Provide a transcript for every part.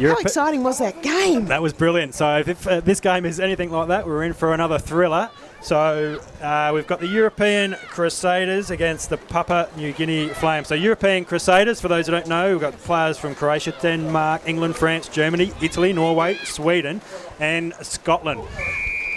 How exciting was that game? That was brilliant. So if this game is anything like that, we're in for another thriller. So we've got the European Crusaders against the Papua New Guinea Flames. So European Crusaders, for those who don't know, we've got players from Croatia, Denmark, England, France, Germany, Italy, Norway, Sweden and Scotland.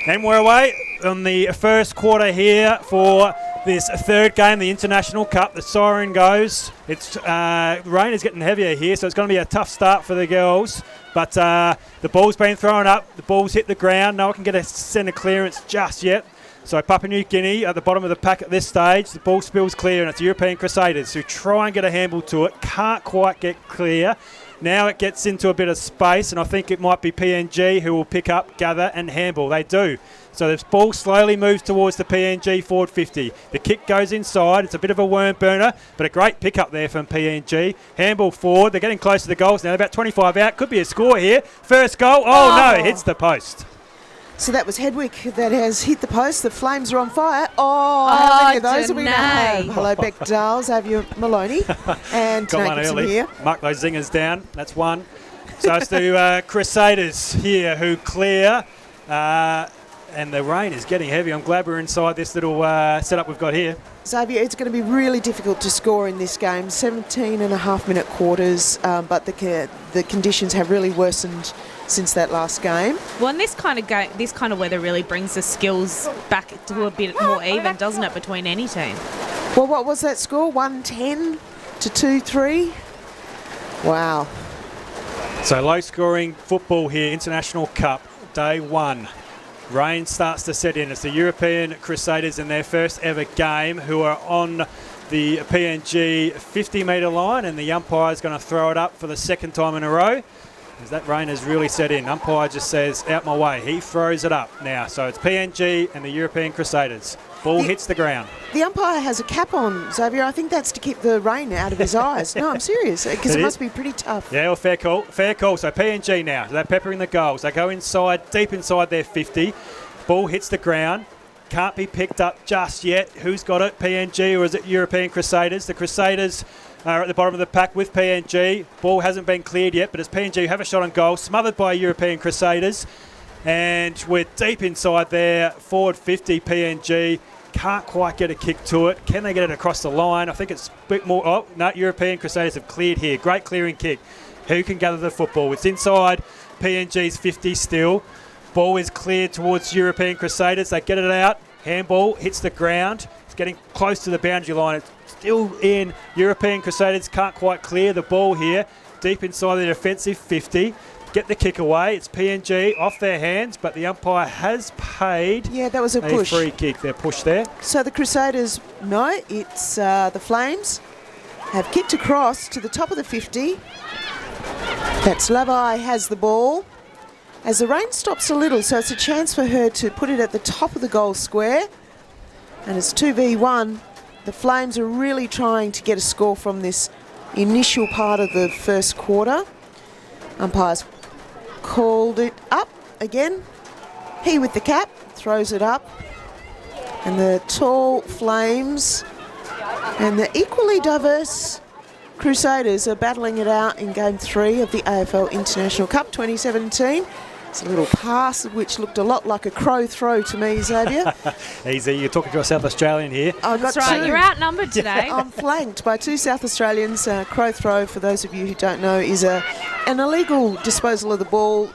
And we're away on the first quarter here for this third game, the International Cup. The siren goes. It's rain is getting heavier here, so it's going to be a tough start for the girls. But the ball's been thrown up. The ball's hit the ground. No one can get a centre clearance just yet. So Papua New Guinea at the bottom of the pack at this stage. The ball spills clear, and it's the European Crusaders who try and get a handball to it. Can't quite get clear. Now it gets into a bit of space, and I think it might be PNG who will pick up, gather and handball. They do. So this ball slowly moves towards the PNG forward 50. The kick goes inside. It's a bit of a worm burner, but a great pick up there from PNG. Handball forward. They're getting close to the goals now. They're about 25 out. Could be a score here. First goal. Oh, no, it hits the post. So that was Hedwick that has hit the post. The Flames are on fire. How many of those are we going to have? Hello, Beck Dale, Xavier Maloney, and got one early. Here. Mark those zingers down. That's one. So it's the Crusaders here who clear, and the rain is getting heavy. I'm glad we're inside this little setup we've got here. Xavier, it's going to be really difficult to score in this game. 17.5-minute quarters, but the conditions have really worsened since that last game. Well, and this kind of weather really brings the skills back to a bit more even, doesn't it, between any team? Well, what was that score? 110 to 2-3? Wow. So low-scoring football here, International Cup, day one. Rain starts to set in. It's the European Crusaders in their first ever game who are on the PNG 50-metre line, and the umpire's going to throw it up for the second time in a row. As that rain has really set in. Umpire just says, out my way. He throws it up now. So it's PNG and the European Crusaders. Ball hits the ground. The umpire has a cap on, Xavier. I think that's to keep the rain out of his eyes. No, I'm serious, because it must be pretty tough. Yeah, well, fair call. Fair call. So PNG now. They're peppering the goals. They go inside, deep inside their 50. Ball hits the ground. Can't be picked up just yet. Who's got it? PNG or is it European Crusaders? The Crusaders are at the bottom of the pack with PNG. Ball hasn't been cleared yet, but it's PNG who have a shot on goal, smothered by European Crusaders. And we're deep inside there. Forward 50 PNG. Can't quite get a kick to it. Can they get it across the line? I think it's a bit more. Oh, no, European Crusaders have cleared here. Great clearing kick. Who can gather the football? It's inside PNG's 50 still. Ball is cleared towards European Crusaders. They get it out. Handball hits the ground. It's getting close to the boundary line. It's still in. European Crusaders can't quite clear the ball here. Deep inside the defensive 50. Get the kick away. It's PNG off their hands, but the umpire has paid. Yeah, that was a push. Free kick. They're pushed there. So the Crusaders, no, it's the Flames have kicked across to the top of the 50. That's Lavai has the ball. As the rain stops a little, so it's a chance for her to put it at the top of the goal square. And it's 2v1. The Flames are really trying to get a score from this initial part of the first quarter. Umpires called it up again. He with the cap throws it up. And the tall Flames and the equally diverse Crusaders are battling it out in Game 3 of the AFL International Cup 2017. It's a little pass which looked a lot like a crow throw to me, Xavier. Easy, you're talking to a South Australian here. That's right, you're outnumbered today. I'm flanked by two South Australians. Crow throw, for those of you who don't know, is an illegal disposal of the ball,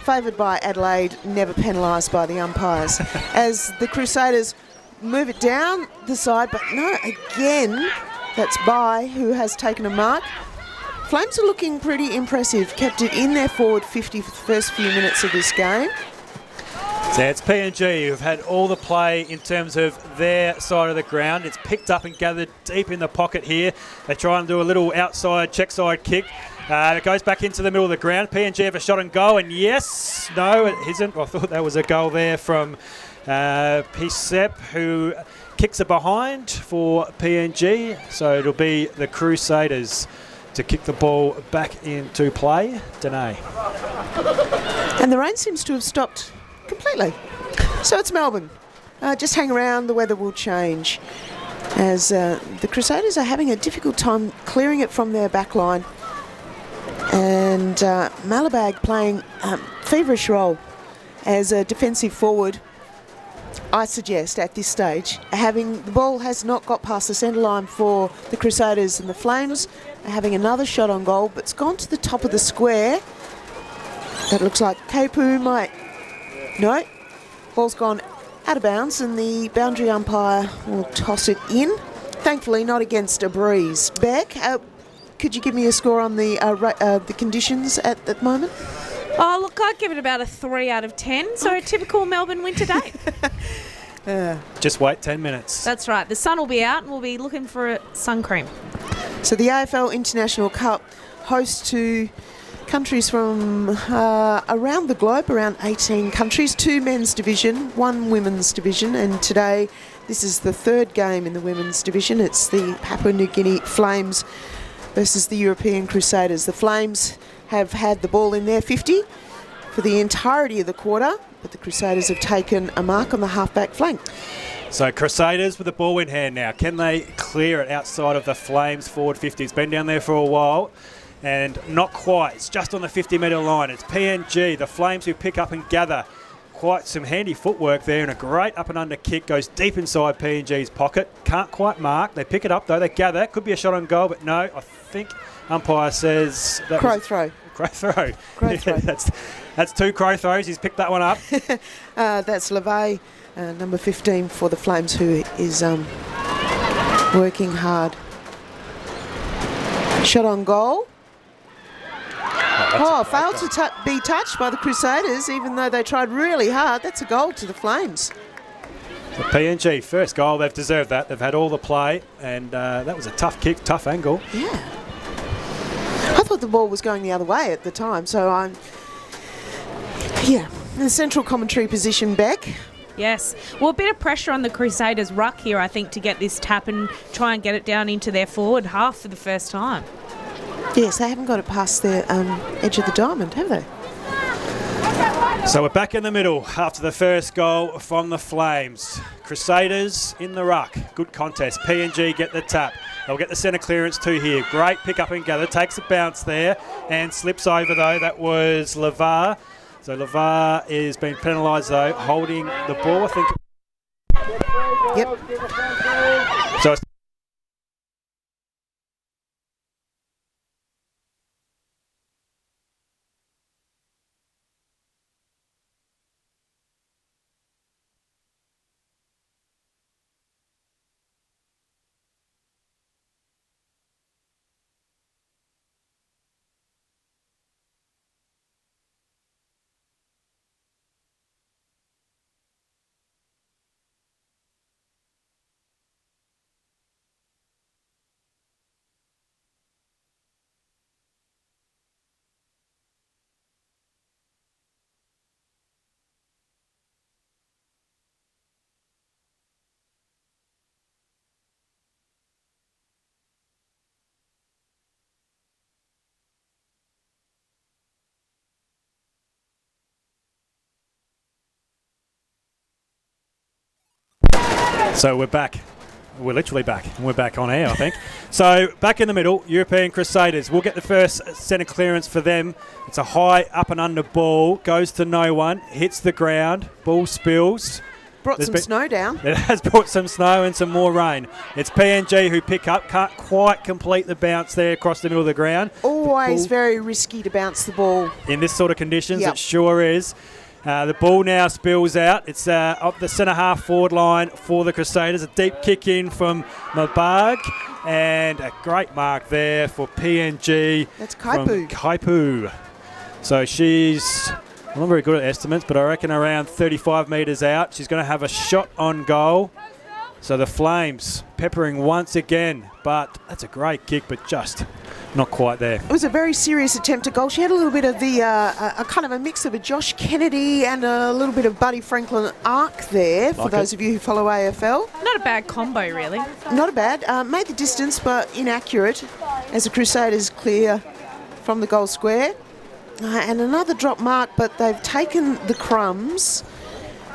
favoured by Adelaide, never penalised by the umpires. As the Crusaders move it down the side, but no, again, that's Bai who has taken a mark. Flames are looking pretty impressive. Kept it in their forward 50 for the first few minutes of this game. So it's PNG who've had all the play in terms of their side of the ground. It's picked up and gathered deep in the pocket here. They try and do a little outside, check side kick. It goes back into the middle of the ground. PNG have a shot and goal, and yes, no, it isn't. I thought that was a goal there from Pisep, who kicks it behind for PNG. So it'll be the Crusaders to kick the ball back into play. Danae. And the rain seems to have stopped completely. So it's Melbourne. Just hang around, the weather will change. As the Crusaders are having a difficult time clearing it from their back line. And And Malabag playing feverish role as a defensive forward. I suggest at this stage, having the ball has not got past the centre line for the Crusaders, and the Flames are having another shot on goal, but it's gone to the top of the square. That looks like Kapu might... No, ball's gone out of bounds, and the boundary umpire will toss it in. Thankfully, not against a breeze. Beck, could you give me a score on the conditions at the moment? Oh, look, I'd give it about a 3 out of 10. So a typical Melbourne winter day. Just wait 10 minutes. That's right. The sun will be out and we'll be looking for a sun cream. So the AFL International Cup host to countries from around the globe, around 18 countries, 2 men's division, 1 women's division, and today this is the 3rd game in the women's division. It's the Papua New Guinea Flames versus the European Crusaders. The Flames have had the ball in their 50 for the entirety of the quarter, but the Crusaders have taken a mark on the half-back flank. So Crusaders with the ball in hand now. Can they clear it outside of the Flames forward 50? It's been down there for a while and not quite. It's just on the 50-metre line. It's PNG, the Flames, who pick up and gather. Quite some handy footwork there, and a great up and under kick goes deep inside PNG's pocket. Can't quite mark. They pick it up though. They gather. Could be a shot on goal, but no. I think umpire says that Crow throw. Crow throw. Crow throw. That's 2 crow throws. He's picked that one up. That's LeVay, number 15 for the Flames, who is working hard. Shot on goal. Failed to be touched by the Crusaders, even though they tried really hard. That's a goal to the Flames. The PNG, first goal. They've deserved that. They've had all the play, and that was a tough kick, tough angle. Yeah. I thought the ball was going the other way at the time, so I'm... Yeah, the central commentary position, Beck. Yes. Well, a bit of pressure on the Crusaders' ruck here, I think, to get this tap and try and get it down into their forward half for the first time. Yes, they haven't got it past the edge of the diamond, have they? So we're back in the middle after the first goal from the Flames. Crusaders in the ruck. Good contest. PNG get the tap. They'll get the centre clearance too here. Great pick up and gather. Takes a bounce there and slips over though. That was Lavar. So Lavar is being penalised though, holding the ball, I think. Yep. So it's So we're back. We're literally back. We're back on air, I think. So back in the middle, European Crusaders. We'll get the first centre clearance for them. It's a high up and under ball. Goes to no one. Hits the ground. Ball spills. Brought some snow down. It has brought some snow and some more rain. It's PNG who pick up. Can't quite complete the bounce there across the middle of the ground. Always very risky to bounce the ball. In this sort of conditions, Yep. It sure is. The ball now spills out. It's up the centre half forward line for the Crusaders. A deep kick in from Mabag and a great mark there for PNG. That's Kaipu. Kaipu. So she's not very good at estimates, but I reckon around 35 metres out. She's going to have a shot on goal. So the Flames peppering once again, but that's a great kick, but just not quite there. It was a very serious attempt at goal. She had a little bit of the a kind of a mix of a Josh Kennedy and a little bit of Buddy Franklin arc there, for those of you who follow AFL. Not a bad combo, really. Not a bad. Made the distance, but inaccurate as the Crusaders clear from the goal square. And another drop mark, but they've taken the crumbs.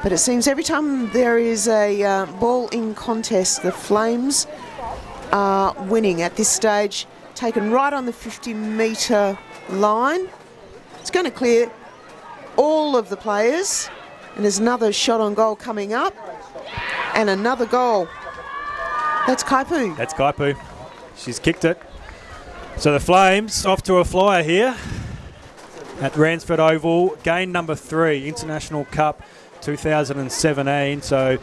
But it seems every time there is a ball in contest, the Flames are winning at this stage. Taken right on the 50-metre line. It's going to clear all of the players. And there's another shot on goal coming up. And another goal. That's Kaipu. That's Kaipu. She's kicked it. So the Flames off to a flyer here at Ransford Oval. Game number 3, International Cup 2017. So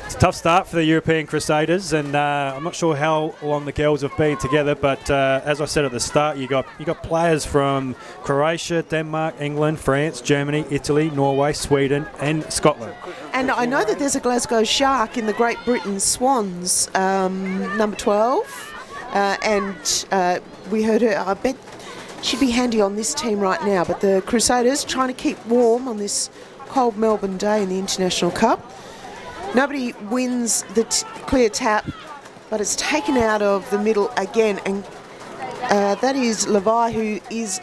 it's a tough start for the European Crusaders, and I'm not sure how long the girls have been together, but as I said at the start, you got players from Croatia, Denmark, England, France, Germany, Italy, Norway, Sweden and Scotland. And I know that there's a Glasgow Shark in the Great Britain Swans, number 12, and we heard her. I bet she'd be handy on this team right now, but the Crusaders trying to keep warm on this cold Melbourne day in the International Cup. Nobody wins the clear tap, but it's taken out of the middle again, and that is Levi, who is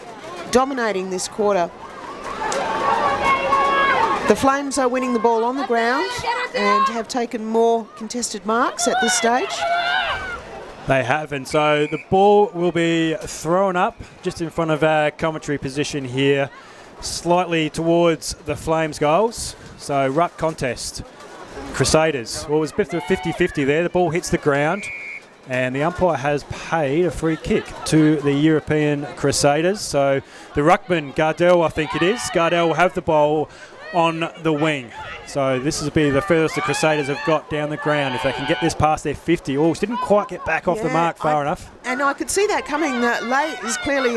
dominating this quarter. The Flames are winning the ball on the ground and have taken more contested marks at this stage. They have, and so the ball will be thrown up just in front of our commentary position here, slightly towards the Flames goals. So ruck contest. Crusaders. Well, it was a bit of a 50-50 there. The ball hits the ground and the umpire has paid a free kick to the European Crusaders. So the ruckman, Gardell, I think it is. Gardell will have the ball on the wing. So this will be the furthest the Crusaders have got down the ground if they can get this past their 50. Oh, she didn't quite get back off the mark far enough. And I could see that coming. Lay is clearly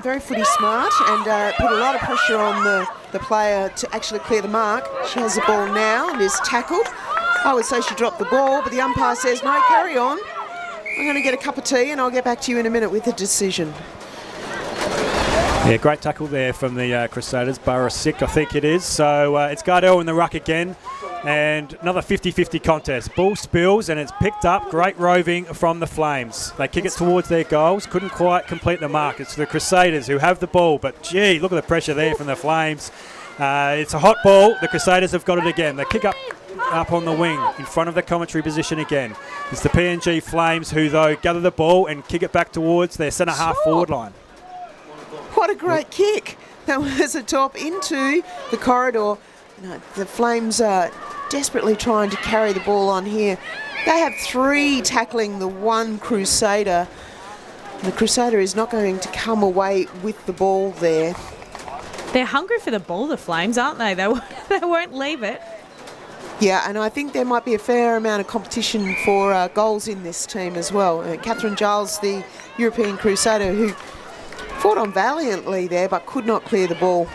very footy smart and put a lot of pressure on the player to actually clear the mark. She has the ball now and is tackled. I would say she dropped the ball, but the umpire says, no, carry on. I'm going to get a cup of tea and I'll get back to you in a minute with a decision. Yeah, great tackle there from the Crusaders. Barasic, I think it is. So it's Gardell in the ruck again. And another 50-50 contest. Ball spills and it's picked up. Great roving from the Flames. They kick it towards their goals. Couldn't quite complete the mark. It's the Crusaders who have the ball. But, gee, look at the pressure there from the Flames. It's a hot ball. The Crusaders have got it again. They kick up on the wing in front of the commentary position again. It's the PNG Flames who, though, gather the ball and kick it back towards their centre-half forward line. What a great kick. That was a top into the corridor. The Flames are desperately trying to carry the ball on here. They have 3 tackling the 1 Crusader. The Crusader is not going to come away with the ball there. They're hungry for the ball, the Flames, aren't they? They won't leave it. Yeah, and I think there might be a fair amount of competition for goals in this team as well. Catherine Giles, the European Crusader, who fought on valiantly there but could not clear the ball.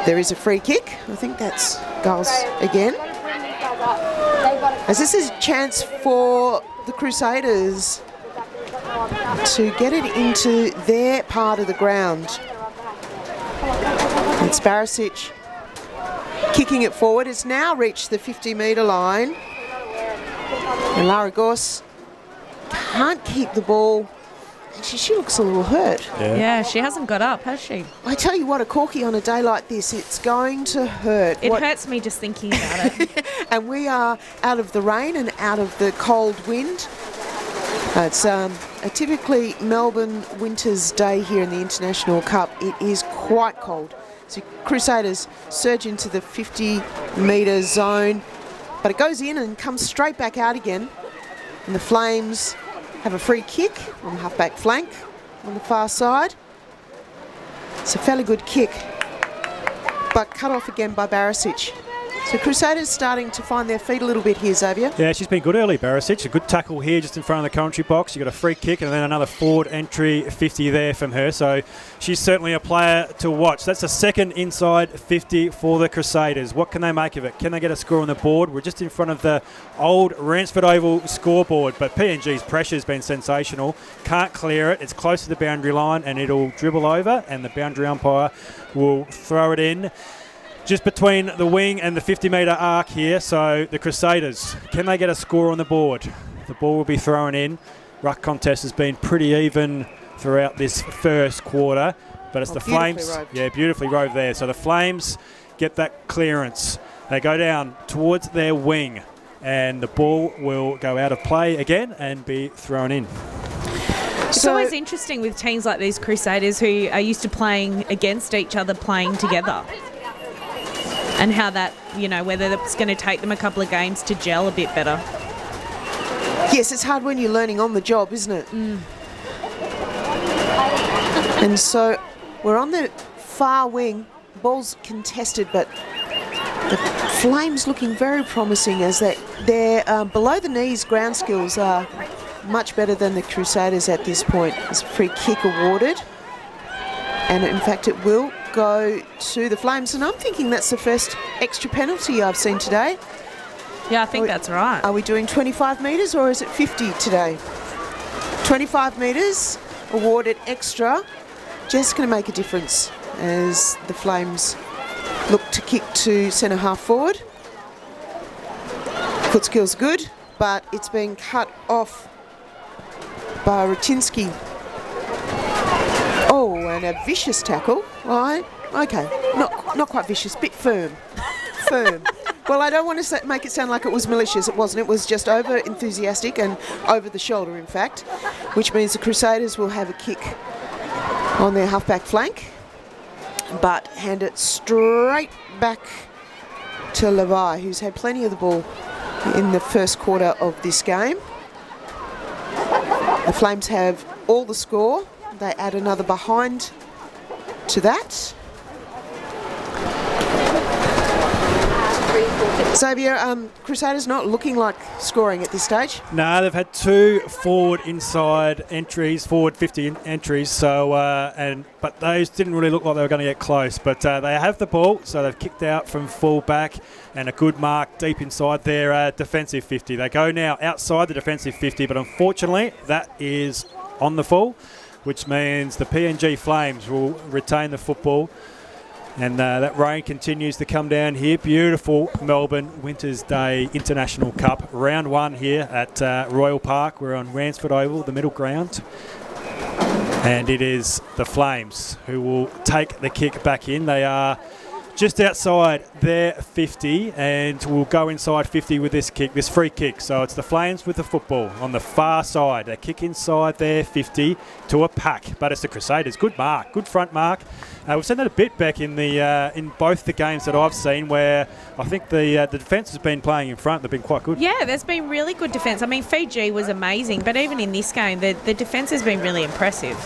There is a free kick. I think that's Giles again. As this is a chance for the Crusaders to get it into their part of the ground. It's Barasic kicking it forward. It's now reached the 50-metre line. And Lara Goss can't keep the ball. She looks a little hurt. Yeah, she hasn't got up, has she? I tell you what, a corky on a day like this, it's going to hurt. It hurts me just thinking about it. And we are out of the rain and out of the cold wind. It's a typically Melbourne winter's day here in the International Cup. It is quite cold. So Crusaders surge into the 50-metre zone, but it goes in and comes straight back out again. And the Flames have a free kick on the half-back flank on the far side. It's a fairly good kick, but cut off again by Barasic. So Crusaders starting to find their feet a little bit here, Xavier. Yeah, she's been good early, Barasic. A good tackle here just in front of the commentary box. You got a free kick and then another forward entry 50 there from her. So she's certainly a player to watch. That's a second inside 50 for the Crusaders. What can they make of it? Can they get a score on the board? We're just in front of the old Ransford Oval scoreboard, but PNG's pressure has been sensational. Can't clear it. It's close to the boundary line and it'll dribble over and the boundary umpire will throw it in. Just between the wing and the 50-metre arc here, so the Crusaders, can they get a score on the board? The ball will be thrown in. Ruck contest has been pretty even throughout this first quarter, but it's the Flames. Roved. Yeah, beautifully roved there. So the Flames get that clearance. They go down towards their wing, and the ball will go out of play again and be thrown in. It's always interesting with teams like these Crusaders who are used to playing against each other, playing together. And how that, whether it's going to take them a couple of games to gel a bit better. Yes, it's hard when you're learning on the job, isn't it? And so we're on the far wing. Ball's contested, but the Flames looking very promising as their below the knees ground skills are much better than the Crusaders at this point. There's a free kick awarded, and in fact it will go to the Flames, and I'm thinking that's the first extra penalty I've seen today. Yeah, I think that's right. Are we doing 25 metres or is it 50 today? 25 metres awarded extra. Just going to make a difference as the Flames look to kick to centre half forward. Foot skill's good, but it's been cut off by Rutinsky. Oh, and a vicious tackle. Right, okay, not quite vicious, bit firm. Well, I don't want to make it sound like it was malicious. It wasn't. It was just over enthusiastic and over the shoulder, in fact, which means the Crusaders will have a kick on their halfback flank, but hand it straight back to Levi, who's had plenty of the ball in the first quarter of this game. The Flames have all the score. They add another behind to that. Xavier, Crusaders not looking like scoring at this stage. No, they've had 2 forward 50 entries. So, but those didn't really look like they were going to get close. But they have the ball, so they've kicked out from full back, and a good mark deep inside their defensive 50. They go now outside the defensive 50, but unfortunately that is on the full, which means the PNG Flames will retain the football. And that rain continues to come down here. Beautiful Melbourne Winter's Day International Cup. Round 1 here at Royal Park. We're on Ransford Oval, the middle ground. And it is the Flames who will take the kick back in. They are just outside their 50 and will go inside 50 with this kick, this free kick. So it's the Flames with the football on the far side. They kick inside their 50 to a pack, but it's the Crusaders. Good mark, good front mark. We've seen that a bit back in both the games that I've seen, where I think the defence has been playing in front. They've been quite good. Yeah, there's been really good defence. I mean, Fiji was amazing, but even in this game, the defence has been really impressive.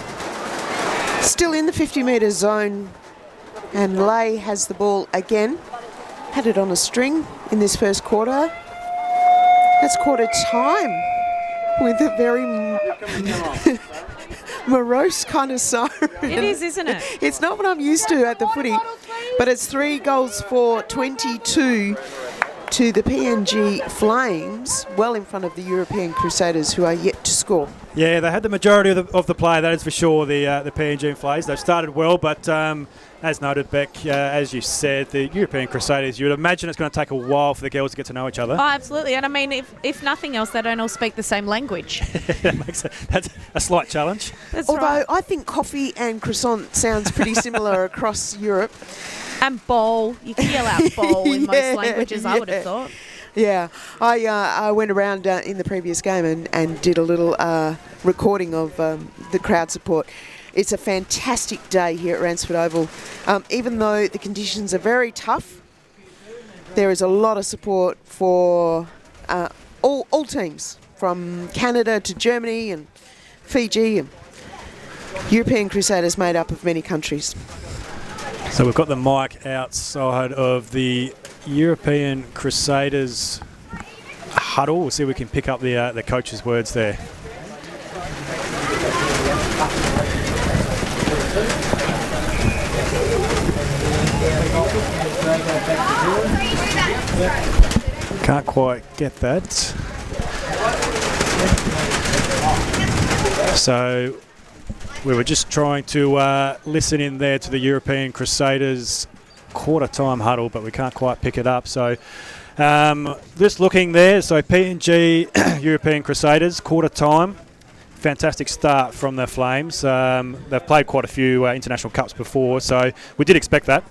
Still in the 50-metre zone, and Lay has the ball again. Had it on a string in this first quarter. That's quarter time with a very morose kind of siren. It is, isn't it? It's not what I'm used to at the footy, but it's 3 goals for 22 to the PNG Flames, well in front of the European Crusaders, who are yet to score. Yeah, they had the majority of the play, that is for sure, the PNG Flames. They've started well, but as noted, Beck, as you said, the European Crusaders, you would imagine it's going to take a while for the girls to get to know each other. Oh, absolutely. And I mean, if nothing else, they don't all speak the same language. That's a slight challenge. That's Although right. I think coffee and croissant sounds pretty similar across Europe. And bowl. You can yell out bowl in most languages, I would have thought. Yeah, I went around in the previous game and did a little recording of the crowd support. It's a fantastic day here at Ransford Oval. Even though the conditions are very tough, there is a lot of support for all teams, from Canada to Germany and Fiji, and European Crusaders made up of many countries. So we've got the mic outside of the European Crusaders huddle. We'll see if we can pick up the coach's words there. Can't quite get that. So we were just trying to listen in there to the European Crusaders quarter-time huddle, but we can't quite pick it up. So just looking there, so PNG European Crusaders, quarter-time. Fantastic start from the Flames. They've played quite a few international cups before, so we did expect that.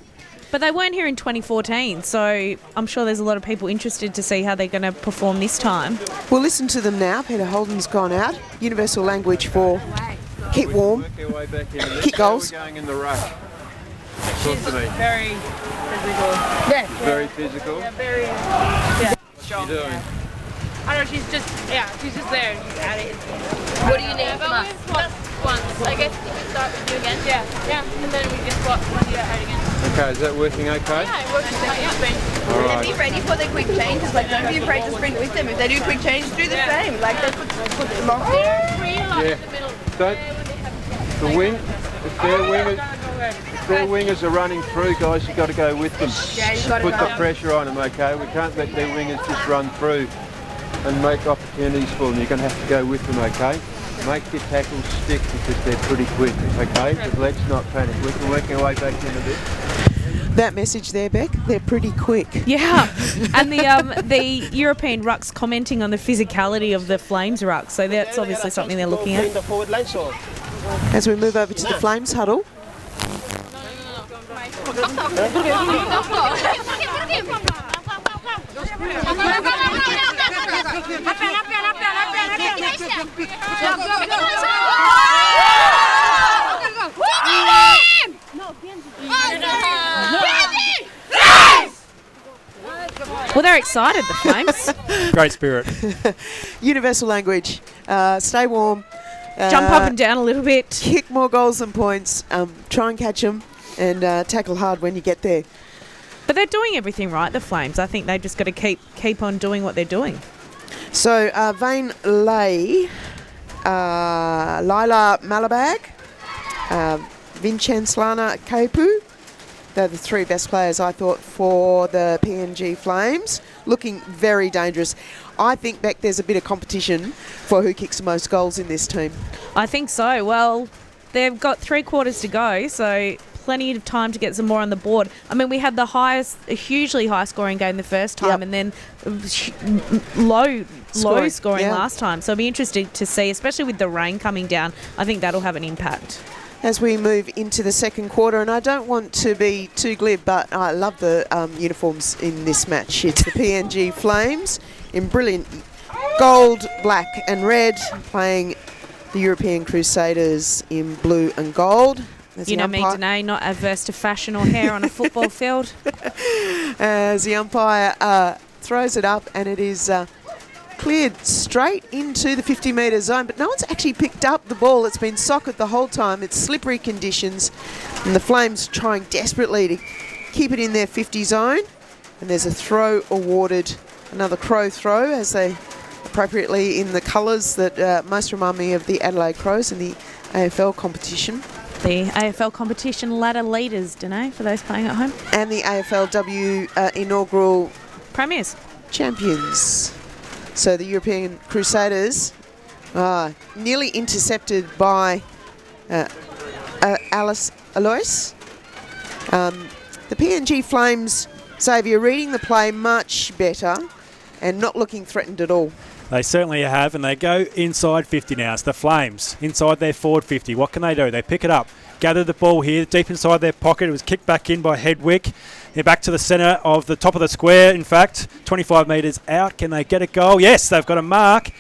But they weren't here in 2014, so I'm sure there's a lot of people interested to see how they're going to perform this time. We'll listen to them now. Peter Holden's gone out. Universal language for keep warm, Work our way back into this. kick How are goals. we going in the ruck? Talk to me. Very physical. Yeah. Very physical. Yeah, very. Yeah. What are you doing? I don't know. She's just there. She's at it. What do you need from us? Once. I guess we can start with you again. Yeah. And then we just swap once you get out again. Okay, is that working okay? Yeah, it works. Yeah. All And be right. ready for the quick changes. Like, don't be afraid to sprint with them. If they do quick changes, do the same. Like, that's what's long there. Yeah. Don't. The wing. If their wingers are running through, guys, you've got to go with them. Yeah, you got to Put the go. pressure on them, okay? We can't let their wingers just run through and make opportunities for them. You're going to have to go with them, okay? Make your tackles stick because they're pretty quick, okay? But let's not panic. We can work our way back into this. That message there, Beck, they're pretty quick. Yeah, and the European rucks commenting on the physicality of the Flames ruck, so that's obviously something they're looking at. As we move over to the Flames huddle. Well, they're excited, the Flames. Great spirit. Universal language. Stay warm. Jump up and down a little bit. Kick more goals than points. Try and catch them and tackle hard when you get there. But they're doing everything right, the Flames. I think they've just got to keep on doing what they're doing. So, Vane Lay, Lila Malabag, Vincenslana Kaipu. They're the three best players, I thought, for the PNG Flames. Looking very dangerous. I think, Beck, there's a bit of competition for who kicks the most goals in this team. I think so. Well, they've got 3 quarters to go, so plenty of time to get some more on the board. I mean, we had the a hugely high scoring game the first time, Yep. and then low scoring yeah. last time. So it'll be interesting to see, especially with the rain coming down. I think that'll have an impact. As we move into the second quarter, and I don't want to be too glib, but I love the uniforms in this match. It's the PNG Flames in brilliant gold, black and red, playing the European Crusaders in blue and gold. As You the know me, Danae, not adverse to fashion or hair on a football field. As the umpire throws it up, and it is cleared straight into the 50-metre zone, but no one's actually picked up the ball. It's been socked the whole time. It's slippery conditions, and the Flames trying desperately to keep it in their 50 zone. And there's a throw awarded, another Crow throw, as they appropriately in the colours that most remind me of the Adelaide Crows in the AFL competition. The AFL competition ladder leaders, Danae, for those playing at home. And the AFLW inaugural Premiers. champions. So the European Crusaders nearly intercepted by Alice Alois. The PNG Flames, Xavier, reading the play much better and not looking threatened at all. They certainly have, and they go inside 50 now. It's the Flames inside their forward 50. What can they do? They pick it up, gather the ball here, deep inside their pocket. It was kicked back in by Hedwick. They're back to the centre of the top of the square, in fact, 25 metres out. Can they get a goal? Yes, they've got a mark.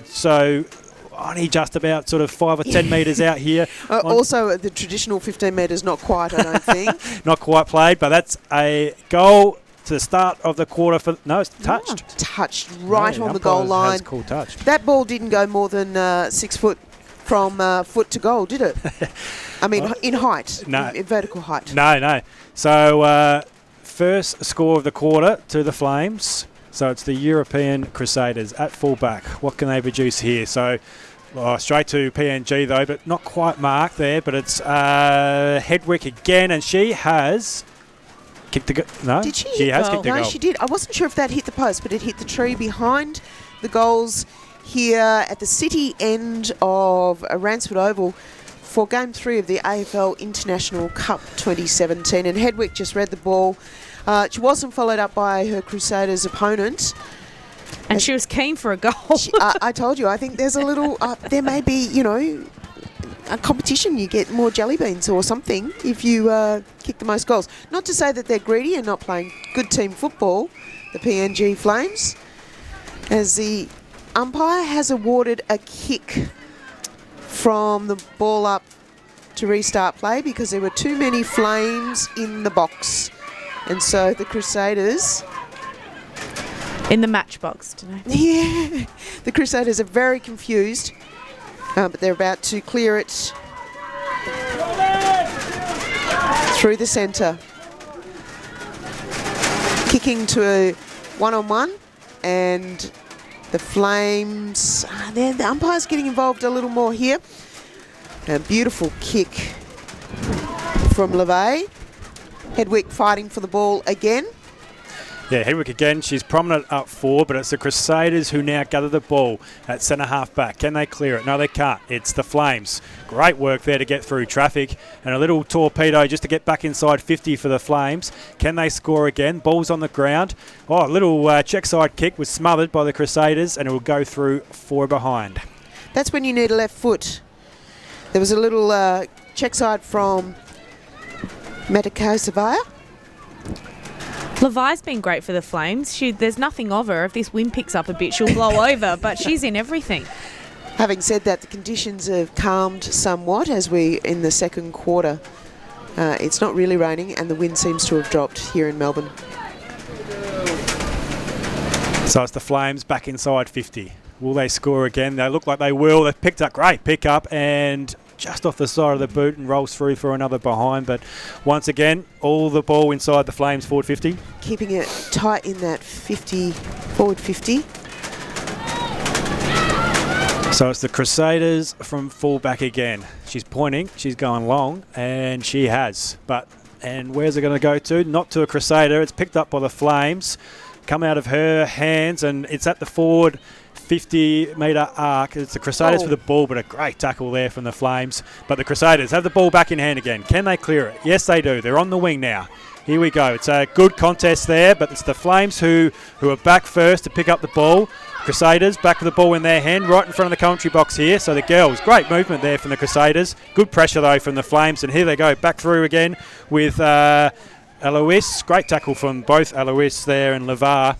So only just about sort of 5 or 10 metres out here. Also, the traditional 15 metres, not quite, I don't think. Not quite played, but that's a goal to the start of the quarter. It's touched. Touched right No, on the goal umpire line. has called touch. That ball didn't go more than 6 foot from foot to goal, did it? I mean, in height, No. in vertical height. No. So first score of the quarter to the Flames. So it's the European Crusaders at fullback. What can they produce here? So straight to PNG though, but not quite marked there. But it's Hedwick again, and she has kicked the goal. No, Did she? She has kicked the No, goal. she did. I wasn't sure if that hit the post, but it hit the tree behind the goals here at the city end of Ransford Oval for Game 3 of the AFL International Cup 2017. And Hedwick just read the ball. She wasn't followed up by her Crusaders opponent. And she was keen for a goal. I told you, I think there's a little, there may be, a competition. You get more jelly beans or something if you kick the most goals. Not to say that they're greedy and not playing good team football, the PNG Flames, as the umpire has awarded a kick from the ball up to restart play because there were too many Flames in the box. And so the Crusaders... In the matchbox today. Yeah, the Crusaders are very confused, but they're about to clear it through the centre. Kicking to a one-on-one, and the Flames, the umpire's getting involved a little more here. A beautiful kick from LeVay. Hedwick fighting for the ball again. Yeah, Hedwick again. She's prominent up forward, but it's the Crusaders who now gather the ball at centre half back. Can they clear it? No, they can't. It's the Flames. Great work there to get through traffic, and a little torpedo just to get back inside 50 for the Flames. Can they score again? Ball's on the ground. Oh, a little check side kick was smothered by the Crusaders, and it will go through 4 behind. That's when you need a left foot. There was a little check side from Metako Savaya. Levi's been great for the Flames. There's nothing of her. If this wind picks up a bit, she'll blow over, but she's in everything. Having said that, the conditions have calmed somewhat as we in the second quarter. It's not really raining, and the wind seems to have dropped here in Melbourne. So it's the Flames back inside 50. Will they score again? They look like they will. They've picked up, great pick up, and just off the side of the boot and rolls through for another behind. But once again, all the ball inside the Flames forward 50. Keeping it tight in that 50, forward 50. So it's the Crusaders from fullback again. She's pointing, she's going long, and she has. And where's it going to go to? Not to a Crusader. It's picked up by the Flames. Come out of her hands, and it's at the forward 50-metre arc. It's the Crusaders for the ball, but a great tackle there from the Flames. But the Crusaders have the ball back in hand again. Can they clear it? Yes, they do. They're on the wing now. Here we go. It's a good contest there, but it's the Flames who are back first to pick up the ball. Crusaders back with the ball in their hand, right in front of the commentary box here. So the girls, great movement there from the Crusaders. Good pressure, though, from the Flames. And here they go, back through again with Alois. Great tackle from both Alois there and Levar.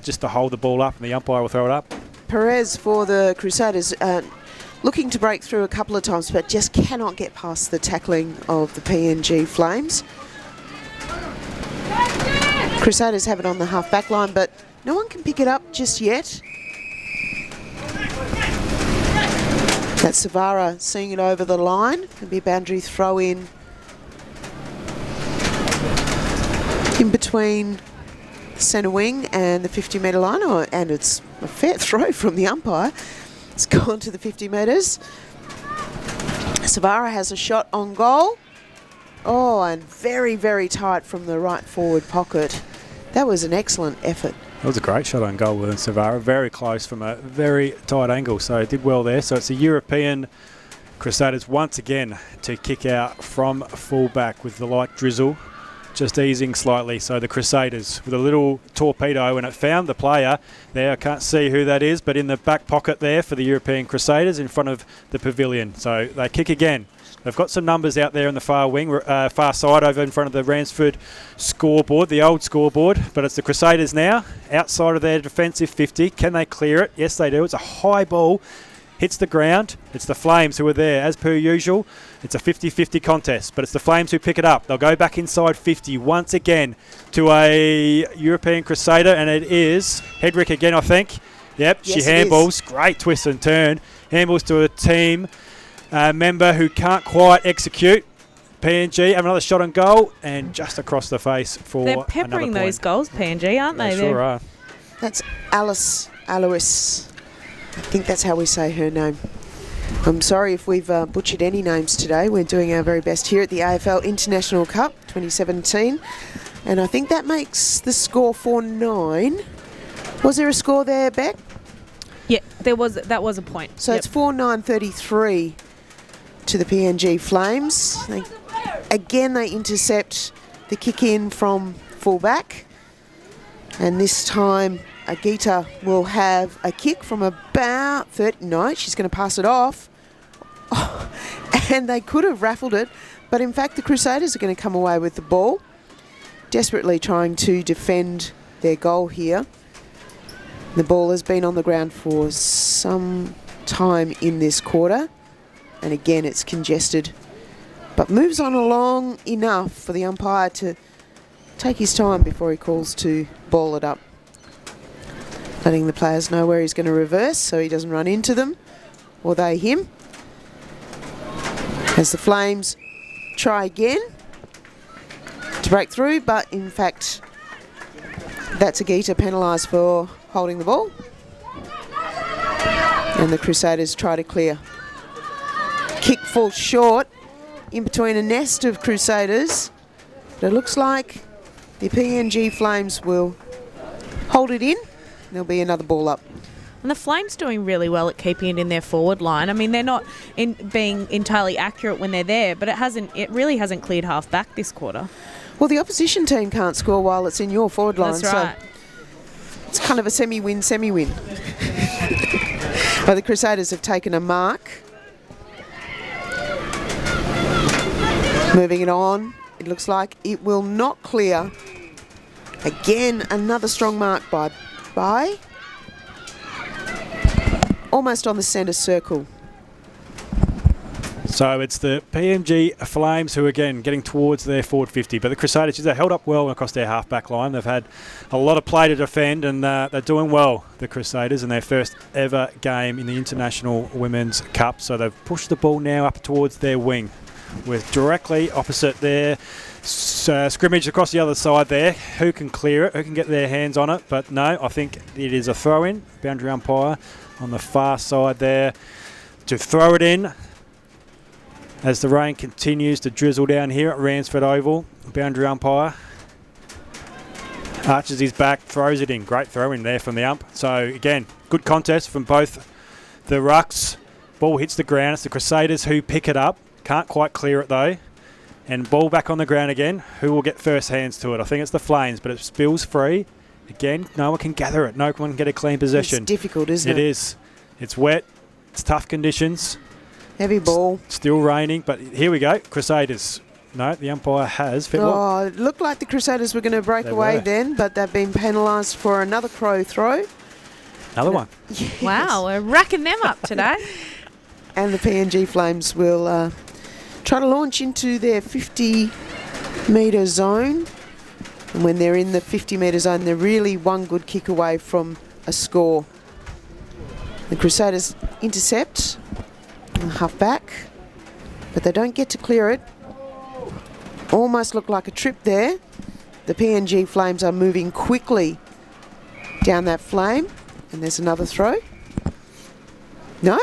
Just to hold the ball up, and the umpire will throw it up. Perez for the Crusaders looking to break through a couple of times, but just cannot get past the tackling of the PNG Flames. Crusaders have it on the half-back line, but no one can pick it up just yet. That's Savara seeing it over the line. It'll be a boundary throw in between centre wing and the 50-metre line, and it's a fair throw from the umpire. It's gone to the 50 metres. Savara has a shot on goal. Oh, and very, very tight from the right forward pocket. That was an excellent effort. That was a great shot on goal with Savara. Very close from a very tight angle, so it did well there. So it's the European Crusaders once again to kick out from full-back with the light drizzle. Just easing slightly. So the Crusaders with a little torpedo, and it found the player there. I can't see who that is, but in the back pocket there for the European Crusaders in front of the pavilion. So they kick again. They've got some numbers out there on the far wing, far side over in front of the Ransford scoreboard, the old scoreboard. But it's the Crusaders now outside of their defensive 50. Can they clear it? Yes, they do. It's a high ball. Hits the ground. It's the Flames who are there as per usual. It's a 50-50 contest, but it's the Flames who pick it up. They'll go back inside 50 once again to a European Crusader, and it is Hedrick again, I think. Yep, yes, she handballs. Great twist and turn. Handballs to a team member who can't quite execute. PNG have another shot on goal, and just across the face for They're peppering those goals, PNG, aren't they? They sure are. That's Alice Alois. I think that's how we say her name. I'm sorry if we've butchered any names today. We're doing our very best here at the AFL International Cup 2017. And I think that makes the score 4-9. Was there a score there, Beck? Yeah, that was a point. So it's 4-9-33 to the PNG Flames. They intercept the kick in from fullback. And this time Agita will have a kick from about 30. No, she's going to pass it off. Oh, and they could have raffled it, but in fact the Crusaders are going to come away with the ball, desperately trying to defend their goal here. The ball has been on the ground for some time in this quarter. and again it's congested, but moves on along enough for the umpire to take his time before he calls to ball it up, letting the players know where he's going to reverse so he doesn't run into them, or they him. As the Flames try again to break through, but in fact that's Agita penalised for holding the ball. And the Crusaders try to clear. Kick falls short in between a nest of Crusaders, but it looks like the PNG Flames will hold it in. There'll be another ball up. And the Flames doing really well at keeping it in their forward line. I mean, they're not being entirely accurate when they're there, but it really hasn't cleared half back this quarter. Well, the opposition team can't score while it's in your forward line. That's right. So it's kind of a semi-win. But the Crusaders have taken a mark. Moving it on. It looks like it will not clear. Again, another strong mark by almost on the centre circle. So it's the PNG Flames who, again, getting towards their forward 50. But the Crusaders, they held up well across their half-back line. They've had a lot of play to defend, and they're doing well, the Crusaders, in their first ever game in the International Women's Cup. So they've pushed the ball now up towards their wing. With directly opposite their scrimmage across the other side there. Who can clear it? Who can get their hands on it? But no, I think it is a throw-in. Boundary umpire on the far side there to throw it in. As the rain continues to drizzle down here at Ransford Oval, boundary umpire arches his back, throws it in. Great throw in there from the ump. So again, good contest from both the rucks. Ball hits the ground. It's the Crusaders who pick it up. Can't quite clear it though. And ball back on the ground again. Who will get first hands to it? I think it's the Flames, but it spills free. Again, no one can gather it. No one can get a clean possession. It's difficult, isn't it? It is. It's wet. It's tough conditions. Heavy ball. Still raining, but here we go. Crusaders. No, the umpire has. Oh, it looked like the Crusaders were going to break away then, but they've been penalised for another crow throw. Another one. Yes. Wow, we're racking them up today. And the PNG Flames will try to launch into their 50-metre zone. And when they're in the 50-metre zone, they're really one good kick away from a score. The Crusaders intercept and half back, but they don't get to clear it. Almost looked like a trip there. The PNG Flames are moving quickly down that flame, and there's another throw. No,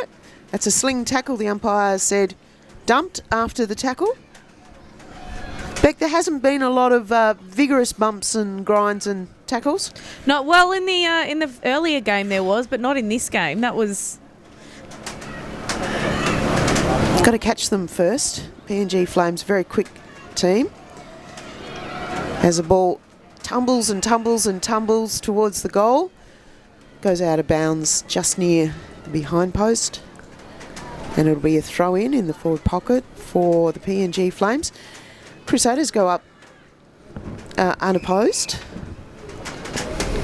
that's a sling tackle. The umpire said dumped after the tackle. Beck, there hasn't been a lot of vigorous bumps and grinds and tackles. Not well in the earlier game there was, but not in this game. That was. Got to catch them first. PNG Flames, very quick team. As the ball tumbles and tumbles and tumbles towards the goal, goes out of bounds just near the behind post, and it'll be a throw in the forward pocket for the PNG Flames. Crusaders go up unopposed,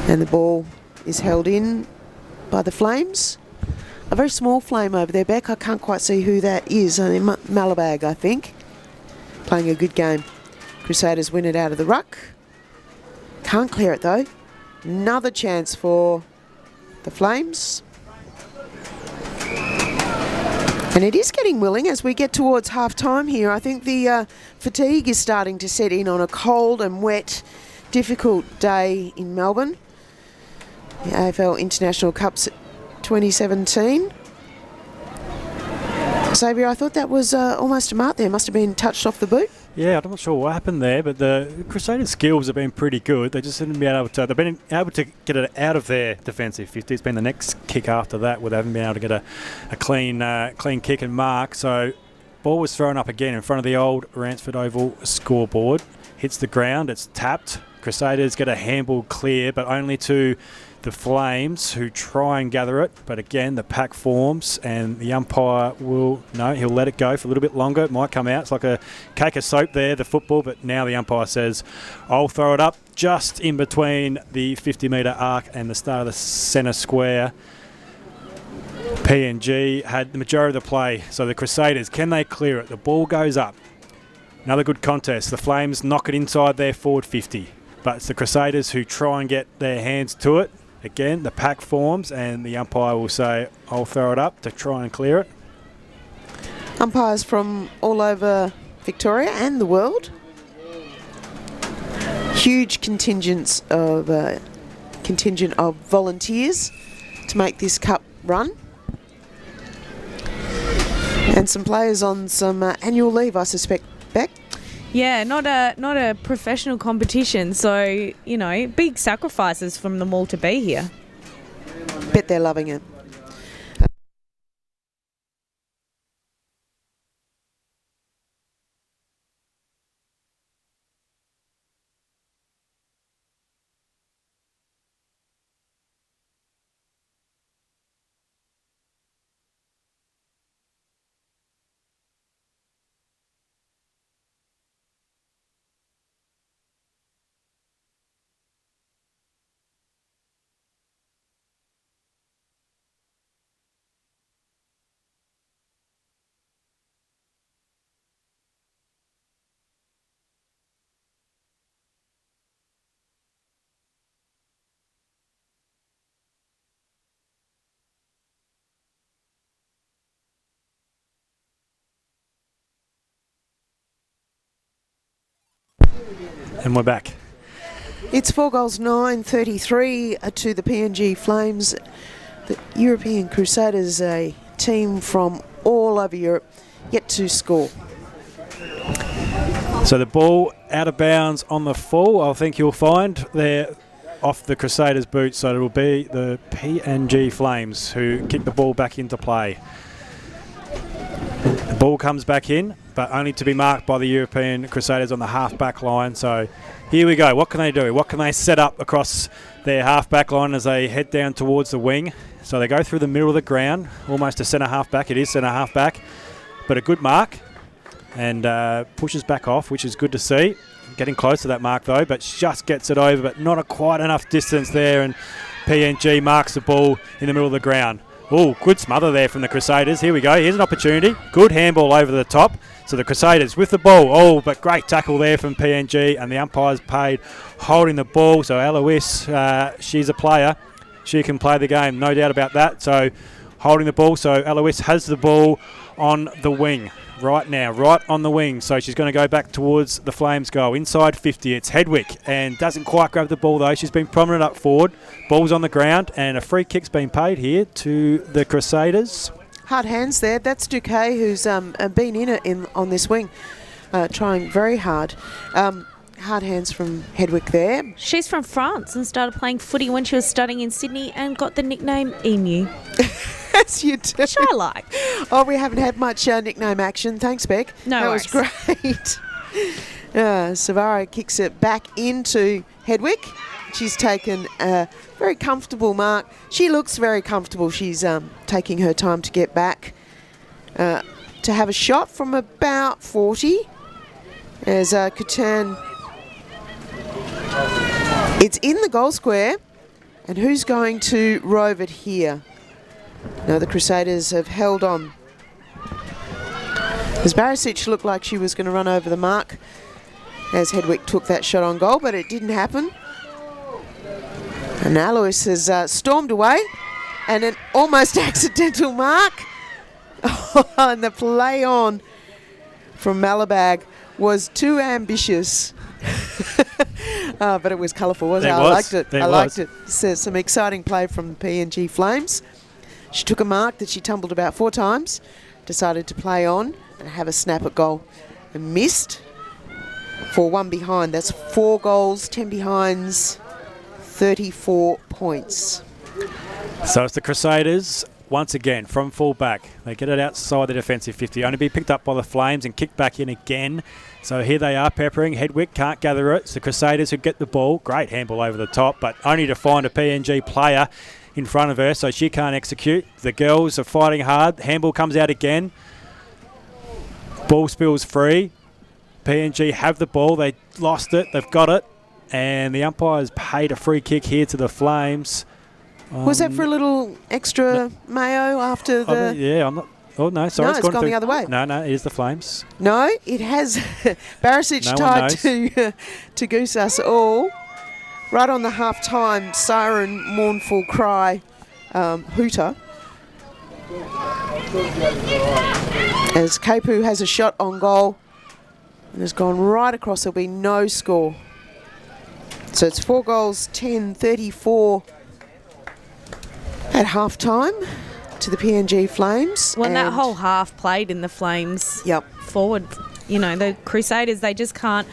and the ball is held in by the Flames. A very small flame over there, Beck. I can't quite see who that is. Malabag, I think. Playing a good game. Crusaders win it out of the ruck. Can't clear it though. Another chance for the Flames. And it is getting willing as we get towards half-time here. I think the fatigue is starting to set in on a cold and wet, difficult day in Melbourne. The AFL International Cups 2017. Xavier, I thought that was almost a mark there. Must have been touched off the boot. Yeah, I'm not sure what happened there, but the Crusaders' skills have been pretty good. They just haven't been able to. They've been able to get it out of their defensive 50. It's been the next kick after that where they haven't been able to get a clean kick and mark. So, ball was thrown up again in front of the old Ransford Oval scoreboard. Hits the ground. It's tapped. Crusaders get a handball clear, but only to the Flames, who try and gather it, but again the pack forms and the umpire he'll let it go for a little bit longer. It might come out. It's like a cake of soap there, the football, but now the umpire says I'll throw it up just in between the 50-metre arc and the start of the centre square. PNG had the majority of the play. So the Crusaders, can they clear it? The ball goes up. Another good contest. The Flames knock it inside their forward 50. But it's the Crusaders who try and get their hands to it. Again, the pack forms and the umpire will say, I'll throw it up to try and clear it. Umpires from all over Victoria and the world. Huge contingent of volunteers to make this cup run. And some players on some annual leave, I suspect, Beck. Yeah, not a professional competition, so, you know, big sacrifices from them all to be here. Bet they're loving it. And we're back. It's 4 goals, 9-33 to the PNG Flames. The European Crusaders, a team from all over Europe, yet to score. So the ball out of bounds on the full, I think you'll find there off the Crusaders' boots. So it will be the PNG Flames who kick the ball back into play. The ball comes back in, but only to be marked by the European Crusaders on the half-back line. So here we go. What can they do? What can they set up across their half-back line as they head down towards the wing? So they go through the middle of the ground, almost a centre half-back. It is centre half-back, but a good mark. And pushes back off, which is good to see. Getting close to that mark, though, but just gets it over, but not quite enough distance there. And PNG marks the ball in the middle of the ground. Oh, good smother there from the Crusaders. Here we go. Here's an opportunity. Good handball over the top. So the Crusaders with the ball. Oh, but great tackle there from PNG. And the umpire's paid holding the ball. So Eloise, she's a player. She can play the game, no doubt about that. So holding the ball. So Eloise has the ball on the wing right now, right on the wing. So she's going to go back towards the Flames goal. Inside 50, it's Hedwick, and doesn't quite grab the ball though. She's been prominent up forward. Ball's on the ground, and a free kick's been paid here to the Crusaders. Hard hands there. That's Duquet, who's been in it on this wing, trying very hard. Hard hands from Hedwick there. She's from France and started playing footy when she was studying in Sydney and got the nickname Emu. Yes, you do. Which I like. Oh, we haven't had much nickname action. Thanks, Beck. No That worries. was great. Savaro kicks it back into Hedwick. She's taken a very comfortable mark. She looks very comfortable. She's taking her time to get back to have a shot from about 40. As Catan, it's in the goal square. And who's going to rove it here? No, the Crusaders have held on. As Barisic looked like she was going to run over the mark as Hedwick took that shot on goal, but it didn't happen. And Alois has stormed away, and an almost accidental mark. And the play on from Malabag was too ambitious. But it was colourful, wasn't it? I liked it. I liked it. So some exciting play from the PNG Flames. She took a mark that she tumbled about 4 times, decided to play on and have a snap at goal, and missed for 1 behind. That's 4 goals, 10 behinds, 34 points. So it's the Crusaders once again from full back. They get it outside the defensive 50, only be picked up by the Flames and kicked back in again. So here they are peppering. Hedwick can't gather it. It's the Crusaders who get the ball. Great handball over the top, but only to find a PNG player in front of her, so she can't execute. The girls are fighting hard. Handball comes out again. Ball spills free. PNG have the ball. They lost it. They've got it. And the umpire's paid a free kick here to the Flames. Was that for a little extra mayo after the... I'm not... Oh, no, sorry. No, it's gone the other way. No, it is the Flames. No, it has Barisic No one tied to goose us all. Right on the half-time siren, mournful cry, hooter. As Kapu has a shot on goal and has gone right across, there'll be no score. So it's 4 goals, 10-34 at half-time to the PNG Flames. When that and- whole half played in the Flames forward, you know, the Crusaders, they just can't,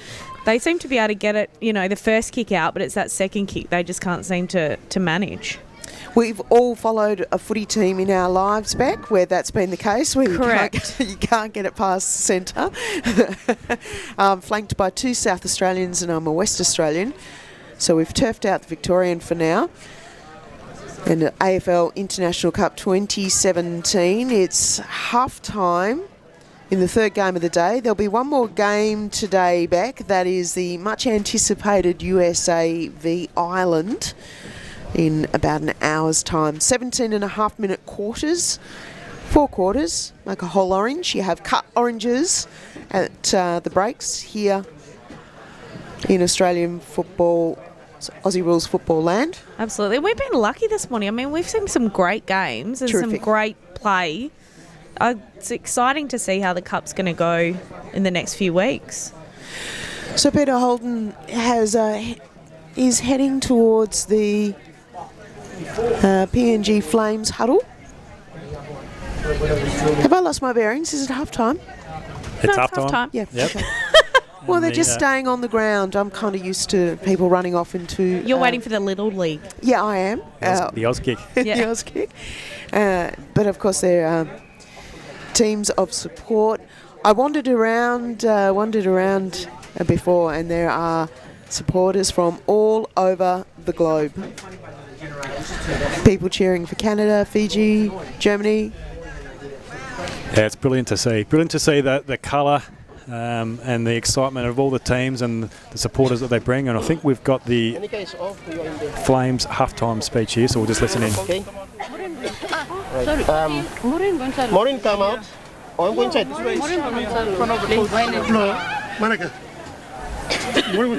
they seem to be able to get it, you know, the first kick out, but it's that second kick they just can't seem to manage. We've all followed a footy team in our lives back where that's been the case, where Correct. you can't get it past centre. Flanked by 2 South Australians and I'm a West Australian. So we've turfed out the Victorian for now. And the AFL International Cup 2017, it's half-time in the third game of the day. There'll be one more game today back. That is the much-anticipated USA v Ireland in about an hour's time. 17.5-minute quarters. 4 quarters, make a whole orange. You have cut oranges at the breaks here in Australian football, Aussie rules football land. Absolutely. We've been lucky this morning. I mean, we've seen some great games and some great play. It's exciting to see how the Cup's going to go in the next few weeks. So Peter Holden has is heading towards the PNG Flames huddle. Have I lost my bearings? Is it half time? It's No, half time. Yeah. Yep. Okay. Well, they're just staying on the ground. I'm kind of used to people running off into... You're waiting for the Little League. Yeah, I am. The Oz kick. Yeah. The Oz kick. But of course, they're teams of support. I wandered around before, and there are supporters from all over the globe. People cheering for Canada, Fiji, Germany. Yeah, it's brilliant to see. Brilliant to see the colour and the excitement of all the teams and the supporters that they bring. And I think we've got the Flames halftime speech here, so we'll just listen in. Okay. Maureen, come out. Oh, I'm going inside. This way.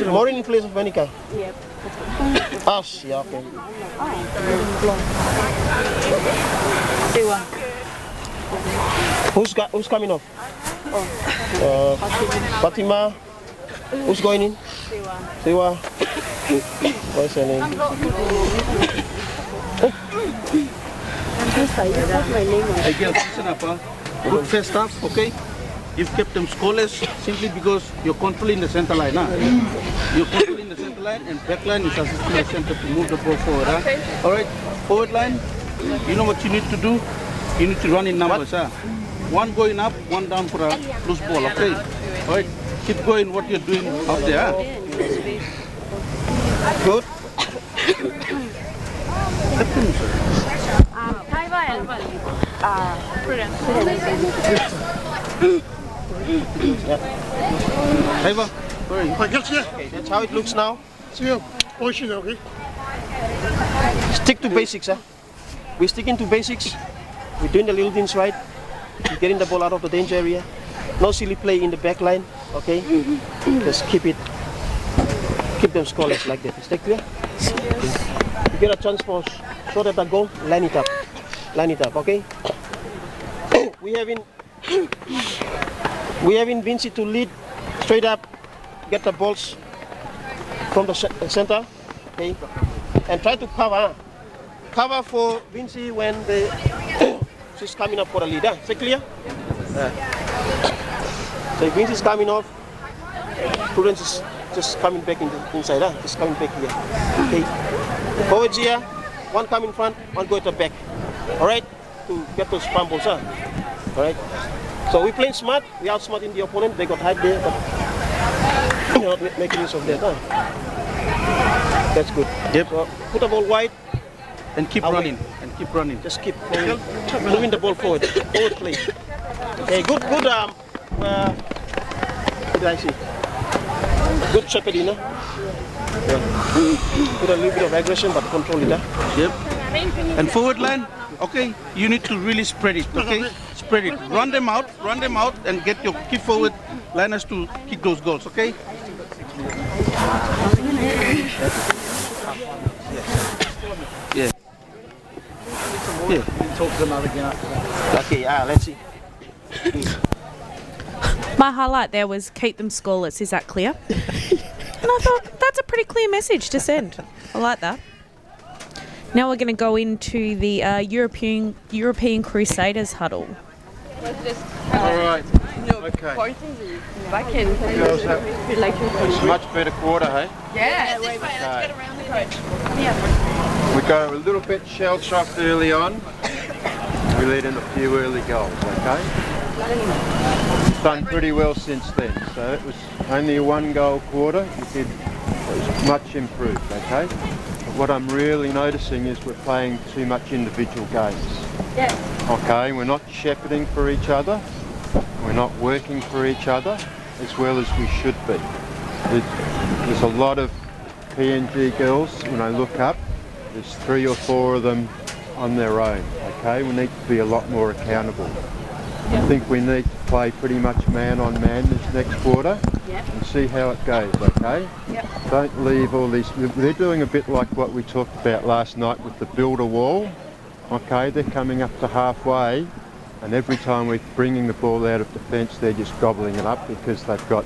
Maureen in place of Venica. Yep. Us, yeah, okay. Who's coming off? Fatima. Who's going in? Siwa. What's her name? Hey girls, listen up, good first half, okay? You've kept them scoreless simply because you're controlling the center line. You're controlling the center line, and back line is assisting the center to move the ball forward. All right, forward line, you know what you need to do? You need to run in numbers. One going up, one down for a loose ball, okay? All right, keep going what you're doing up there. Good. Okay, that's how it looks now. Stick to basics, We're sticking to basics. We're doing the little things right. We're getting the ball out of the danger area. No silly play in the back line, okay? Just keep them scoreless like that. Is that clear? Okay. You get a chance for shot at the goal, line it up, okay? We having Vinci to lead straight up, get the balls from the center, okay? And try to cover for Vinci when she's coming up for the lead. Is that clear? So Vinci is coming off, Prudence is just coming back inside, just coming back here. Okay. Forwards here, one come in front, one go at the back. Alright? To get those fumbles, Alright? So we're playing smart, we outsmarting the opponent, they got height there, but they're not making use of that. That's good. Yep. So put the ball wide. And keep running, and keep running. Just keep moving the ball forward. Forward play. Okay, good, what did I see? Good shepherding, Put a little bit of aggression, but control it, Yep. And forward line, okay, you need to really spread it, okay? Spread it. Run them out, and get your key forward liners to kick those goals, okay? Yeah. Yeah. Talk to them again after that. Okay, let's see. My highlight there was keep them scoreless. Is that clear? And I thought that's a pretty clear message to send. I like that. Now we're going to go into the European Crusaders huddle. All right. Okay. It's a much better quarter, hey? Yeah. Okay. We got a little bit shell-shocked early on. We let in a few early goals, okay? It's done pretty well since then. So it was only a 1-goal quarter. It was much improved, okay? But what I'm really noticing is we're playing too much individual games. Yeah. Okay, we're not shepherding for each other. We're not working for each other as well as we should be. There's a lot of PNG girls, when I look up, there's 3 or 4 of them on their own, okay? We need to be a lot more accountable. I think we need to play pretty much man on man this next quarter and see how it goes, okay? Don't leave all these, they're doing a bit like what we talked about last night with the builder wall, okay? They're coming up to halfway, and every time we're bringing the ball out of defence, they're just gobbling it up because they've got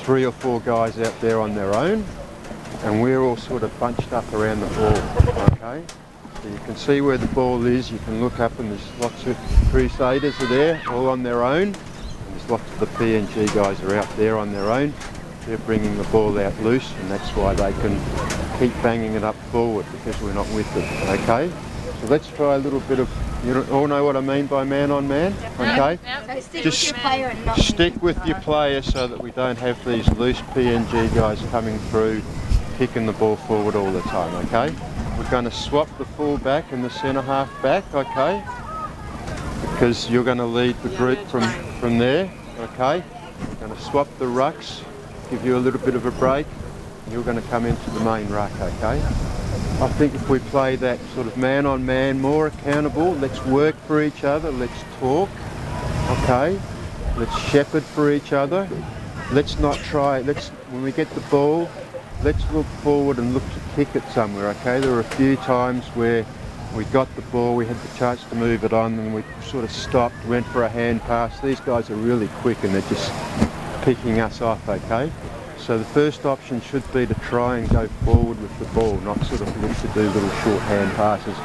3 or 4 guys out there on their own, and we're all sort of bunched up around the ball, okay? So you can see where the ball is, you can look up and there's lots of Crusaders are there, all on their own, and there's lots of the PNG guys are out there on their own. They're bringing the ball out loose, and that's why they can keep banging it up forward, because we're not with them, okay? So let's try a little bit of, you all know what I mean by man on man, okay? Just stick with your player so that we don't have these loose PNG guys coming through, kicking the ball forward all the time, okay? We're going to swap the full back and the centre half back, okay? Because you're going to lead the group from there, okay? We're going to swap the rucks, give you a little bit of a break, and you're going to come into the main ruck, okay? I think if we play that sort of man on man, more accountable, let's work for each other, let's talk, okay? Let's shepherd for each other. Let's not try, when we get the ball, let's look forward and look to kick it somewhere, okay? There were a few times where we got the ball, we had the chance to move it on, and we sort of stopped, went for a hand pass. These guys are really quick and they're just picking us off, okay? So the first option should be to try and go forward with the ball, not sort of look to do little short hand passes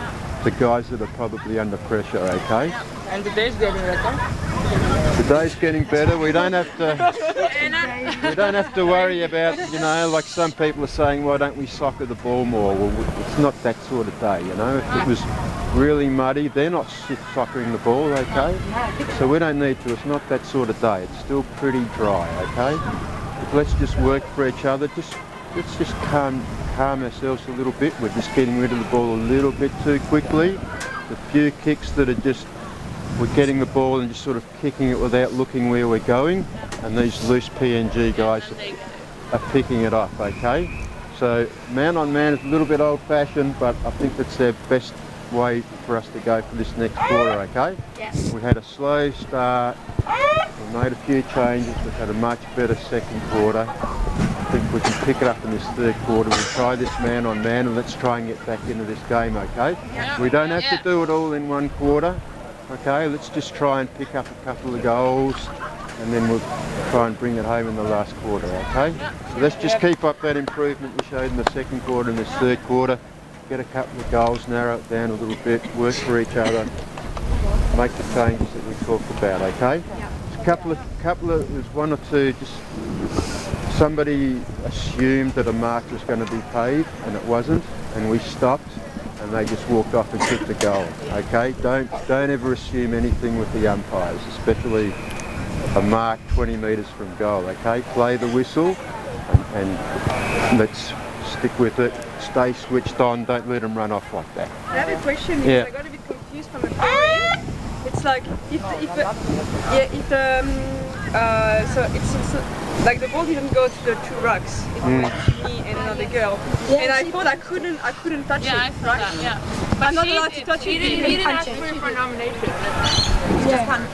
to guys that are probably under pressure, okay? And the day's getting better? The day's getting better. We don't have to worry about, you know, like some people are saying, why don't we soccer the ball more? Well, it's not that sort of day, you know. If it was really muddy, they're not soccering the ball, okay? So we don't need to. It's not that sort of day. It's still pretty dry, okay? But let's just work for each other. Let's just calm ourselves a little bit. We're just getting rid of the ball a little bit too quickly. The few kicks that are just, we're getting the ball and just sort of kicking it without looking where we're going, and these loose PNG guys are picking it up, okay? So man on man is a little bit old fashioned, but I think that's their best way for us to go for this next quarter, okay? We had a slow start, we made a few changes, we've had a much better second quarter. I think we can pick it up in this third quarter. We'll try this man on man and let's try and get back into this game, okay? We don't have to do it all in one quarter, okay? Let's just try and pick up a couple of goals and then we'll try and bring it home in the last quarter, okay? So let's just keep up that improvement we showed in the second quarter and this third quarter. Get a couple of goals, narrow it down a little bit, work for each other, make the changes that we talked about, okay? There's one or two, just somebody assumed that a mark was going to be paid and it wasn't, and we stopped and they just walked off and kicked the goal, okay? Don't ever assume anything with the umpires, especially a mark 20 metres from goal, okay? Play the whistle and let's stick with it. Stay switched on, don't let them run off like that. I have a question because I got a bit confused from the theory. It's like so it's like the ball didn't go to the two rocks. It went to me and another girl, and I thought I couldn't touch it. I saw that. Yeah. I'm not allowed to touch it. He didn't ask for a nomination.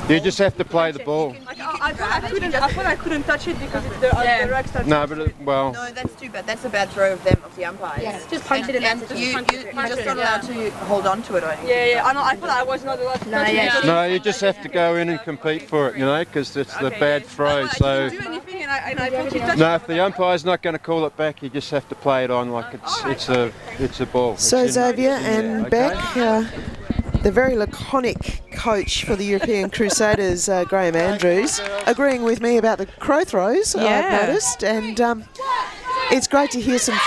You just have to play the ball. I thought I couldn't touch it because it's the rugs touch. No, but well, No, that's too bad. That's a bad throw of them, of the umpires. Yeah. Just punch it in. And you're just not allowed to hold on to it or anything. Yeah. I thought I was not allowed to touch it. no, you just have to go in and compete for it, you know, because it's the bad throw. So I didn't do anything and I thought you touched no, if the umpire's not going to call it back, you just have to play it on like it's a ball. So It's in- Xavier it's in there, and okay? Beck, the very laconic coach for the European Crusaders, Graham Andrews, agreeing with me about the crow throws, I've Yeah. noticed. And it's great to hear some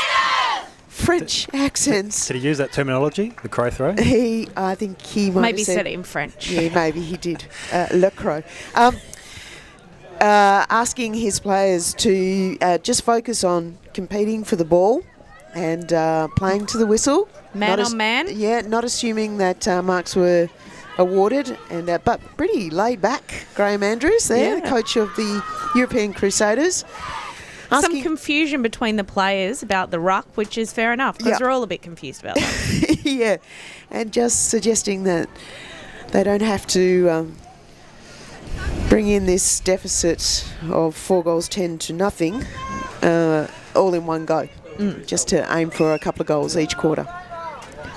French accents. Did he use that terminology, the crow throw? I think he might Maybe have said said it in French. Yeah, maybe he did. Le crow. Asking his players to just focus on competing for the ball and playing to the whistle. Man Not on man? Yeah, not assuming that marks were awarded, and but pretty laid back. Graham Andrews there, the Yeah. coach of the European Crusaders. Some confusion between the players about the ruck, which is fair enough because Yeah. we're all a bit confused about that. yeah, and just suggesting that they don't have to bring in this deficit of 4-10 all in one go, just to aim for a couple of goals each quarter.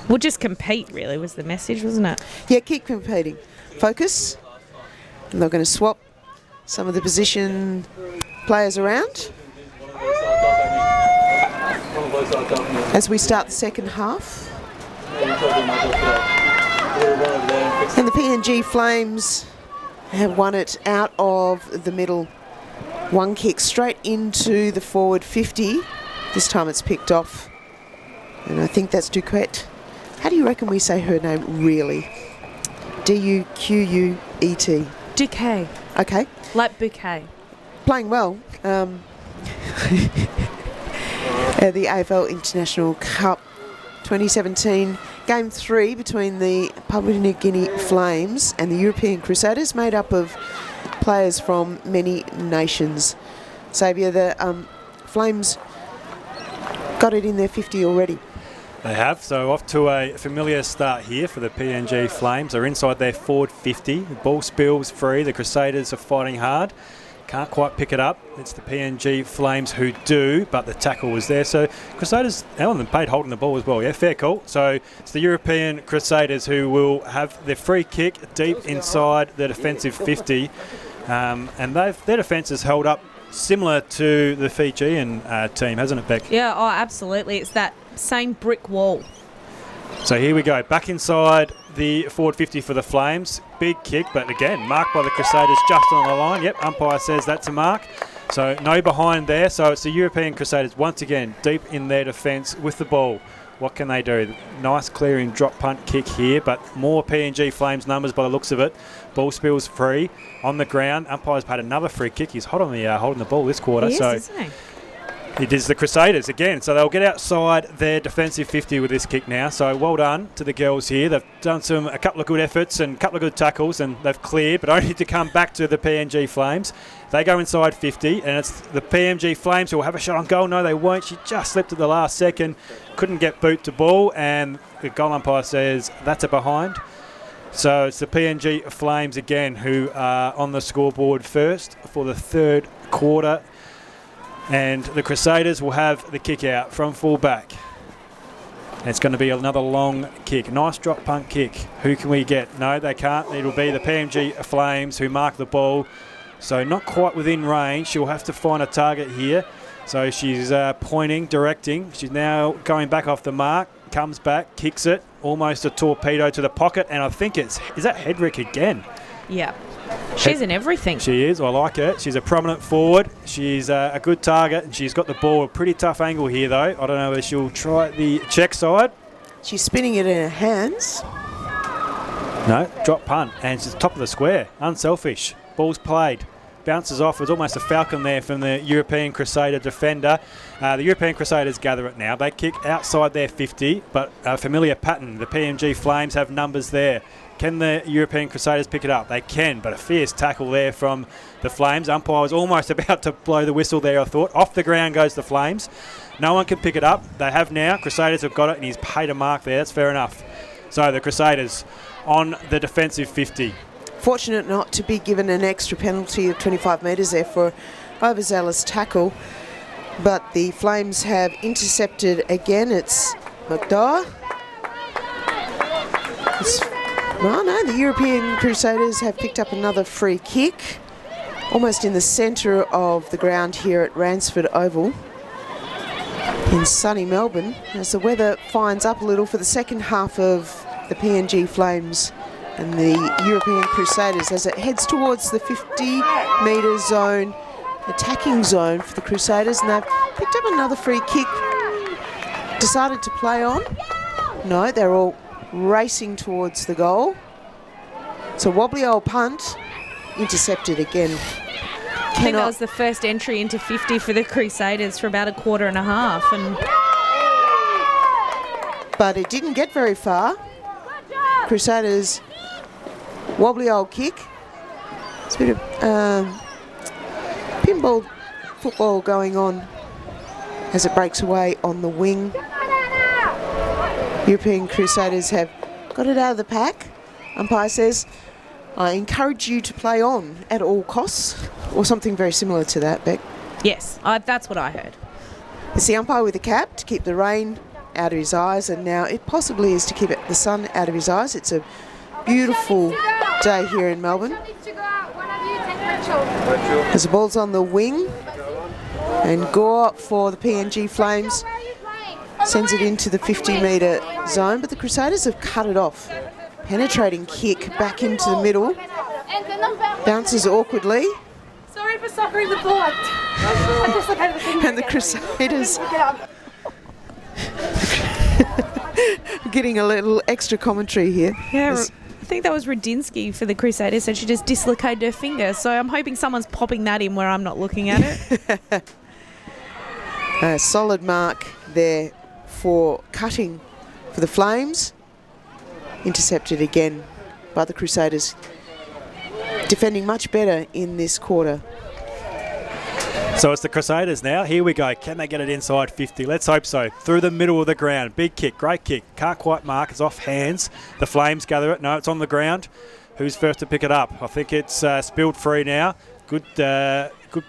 We'll just compete, really, was the message, wasn't it? Yeah, keep competing. Focus. And they're going to swap some of the position players around as we start the second half. And the PNG Flames have won it out of the middle. One kick straight into the forward 50. This time it's picked off. And I think that's Duquette. How do you reckon we say her name really? D-U-Q-U-E-T. Bouquet. Okay. Like bouquet. Playing well. The AFL International Cup 2017, Game 3 between the Papua New Guinea Flames and the European Crusaders, made up of players from many nations. Xavier, the Flames got it in their 50 already. They have, so off to a familiar start here for the PNG Flames. They're inside their forward 50. The ball spills free. The Crusaders are fighting hard. Can't quite pick it up. It's the PNG Flames who do, but the tackle was there. So Crusaders, Alan paid holding the ball as well. Yeah, fair call. So it's the European Crusaders who will have their free kick deep inside the defensive 50. And their defence has held up similar to the Fijian team, hasn't it, Beck? Yeah, oh, absolutely. It's that same brick wall. So here we go, back inside the forward 50 for the Flames. Big kick, but again, marked by the Crusaders just on the line. Yep, umpire says that's a mark. So no behind there. So it's the European Crusaders once again deep in their defence with the ball. What can they do? Nice clearing drop punt kick here, but more PNG Flames numbers by the looks of it. Ball spills free on the ground. Umpire's paid another free kick. He's hot on the holding the ball this quarter. He is, so isn't he? it is the Crusaders again. So they'll get outside their defensive 50 with this kick now. So well done to the girls here. They've done a couple of good efforts and a couple of good tackles, and they've cleared, but only to come back to the PNG Flames. They go inside 50, and it's the PNG Flames who will have a shot on goal. No, they won't. She just slipped at the last second. Couldn't get boot to ball, and the goal umpire says that's a behind. So it's the PNG Flames again who are on the scoreboard first for the third quarter. And the Crusaders will have the kick out from full back. And it's going to be another long kick. Nice drop punt kick. Who can we get? No, they can't. It'll be the PNG Flames who mark the ball. So not quite within range. She'll have to find a target here. So she's pointing, directing. She's now going back off the mark. Comes back, kicks it. Almost a torpedo to the pocket. And I think is that Hedrick again? Yeah. She's in everything. She is. I like her. She's a prominent forward. She's a good target, and she's got the ball. A pretty tough angle here, though. I don't know whether she'll try the check side. She's spinning it in her hands. No, drop punt, and she's top of the square. Unselfish. Ball's played. Bounces off. It's almost a falcon there from the European Crusader defender. The European Crusaders gather it now. They kick outside their 50, but a familiar pattern. The PNG Flames have numbers there. Can the European Crusaders pick it up? They can, but a fierce tackle there from the Flames. Umpire was almost about to blow the whistle there, I thought. Off the ground goes the Flames. No one can pick it up. They have now. Crusaders have got it, and he's paid a mark there. That's fair enough. So the Crusaders on the defensive 50. Fortunate not to be given an extra penalty of 25 metres there for overzealous tackle. But the Flames have intercepted again. It's McDowell. The European Crusaders have picked up another free kick, almost in the centre of the ground here at Ransford Oval in sunny Melbourne, as the weather finds up a little for the second half of the PNG Flames and the European Crusaders as it heads towards the 50-metre zone, attacking zone for the Crusaders, and they've picked up another free kick. Decided to play on. No, they're all racing towards the goal. It's a wobbly old punt, intercepted again. I think that was the first entry into 50 for the Crusaders for about a quarter and a half. But it didn't get very far. Crusaders wobbly old kick. It's a bit of pinball football going on as it breaks away on the wing. European Crusaders have got it out of the pack. Umpire says, I encourage you to play on at all costs, or something very similar to that, Beck. Yes, that's what I heard. It's the umpire with the cap to keep the rain out of his eyes, and now it possibly is to keep the sun out of his eyes. It's a beautiful day here in Melbourne. As the ball's on the wing, and Gore for the PNG Flames sends it into the 50-metre zone, but the Crusaders have cut it off. Penetrating kick back into the middle, bounces awkwardly. Sorry for suckering the ball. And the Crusaders getting a little extra commentary here. Yeah, I think that was Radinsky for the Crusaders, and she just dislocated her finger. So I'm hoping someone's popping that in where I'm not looking at it. A solid mark there for cutting for the Flames. Intercepted again by the Crusaders. Defending much better in this quarter. So it's the Crusaders now. Here we go. Can they get it inside 50? Let's hope so. Through the middle of the ground. Big kick. Great kick. Can't quite mark. It's off hands. The Flames gather it. No, it's on the ground. Who's first to pick it up? I think it's spilled free now. Good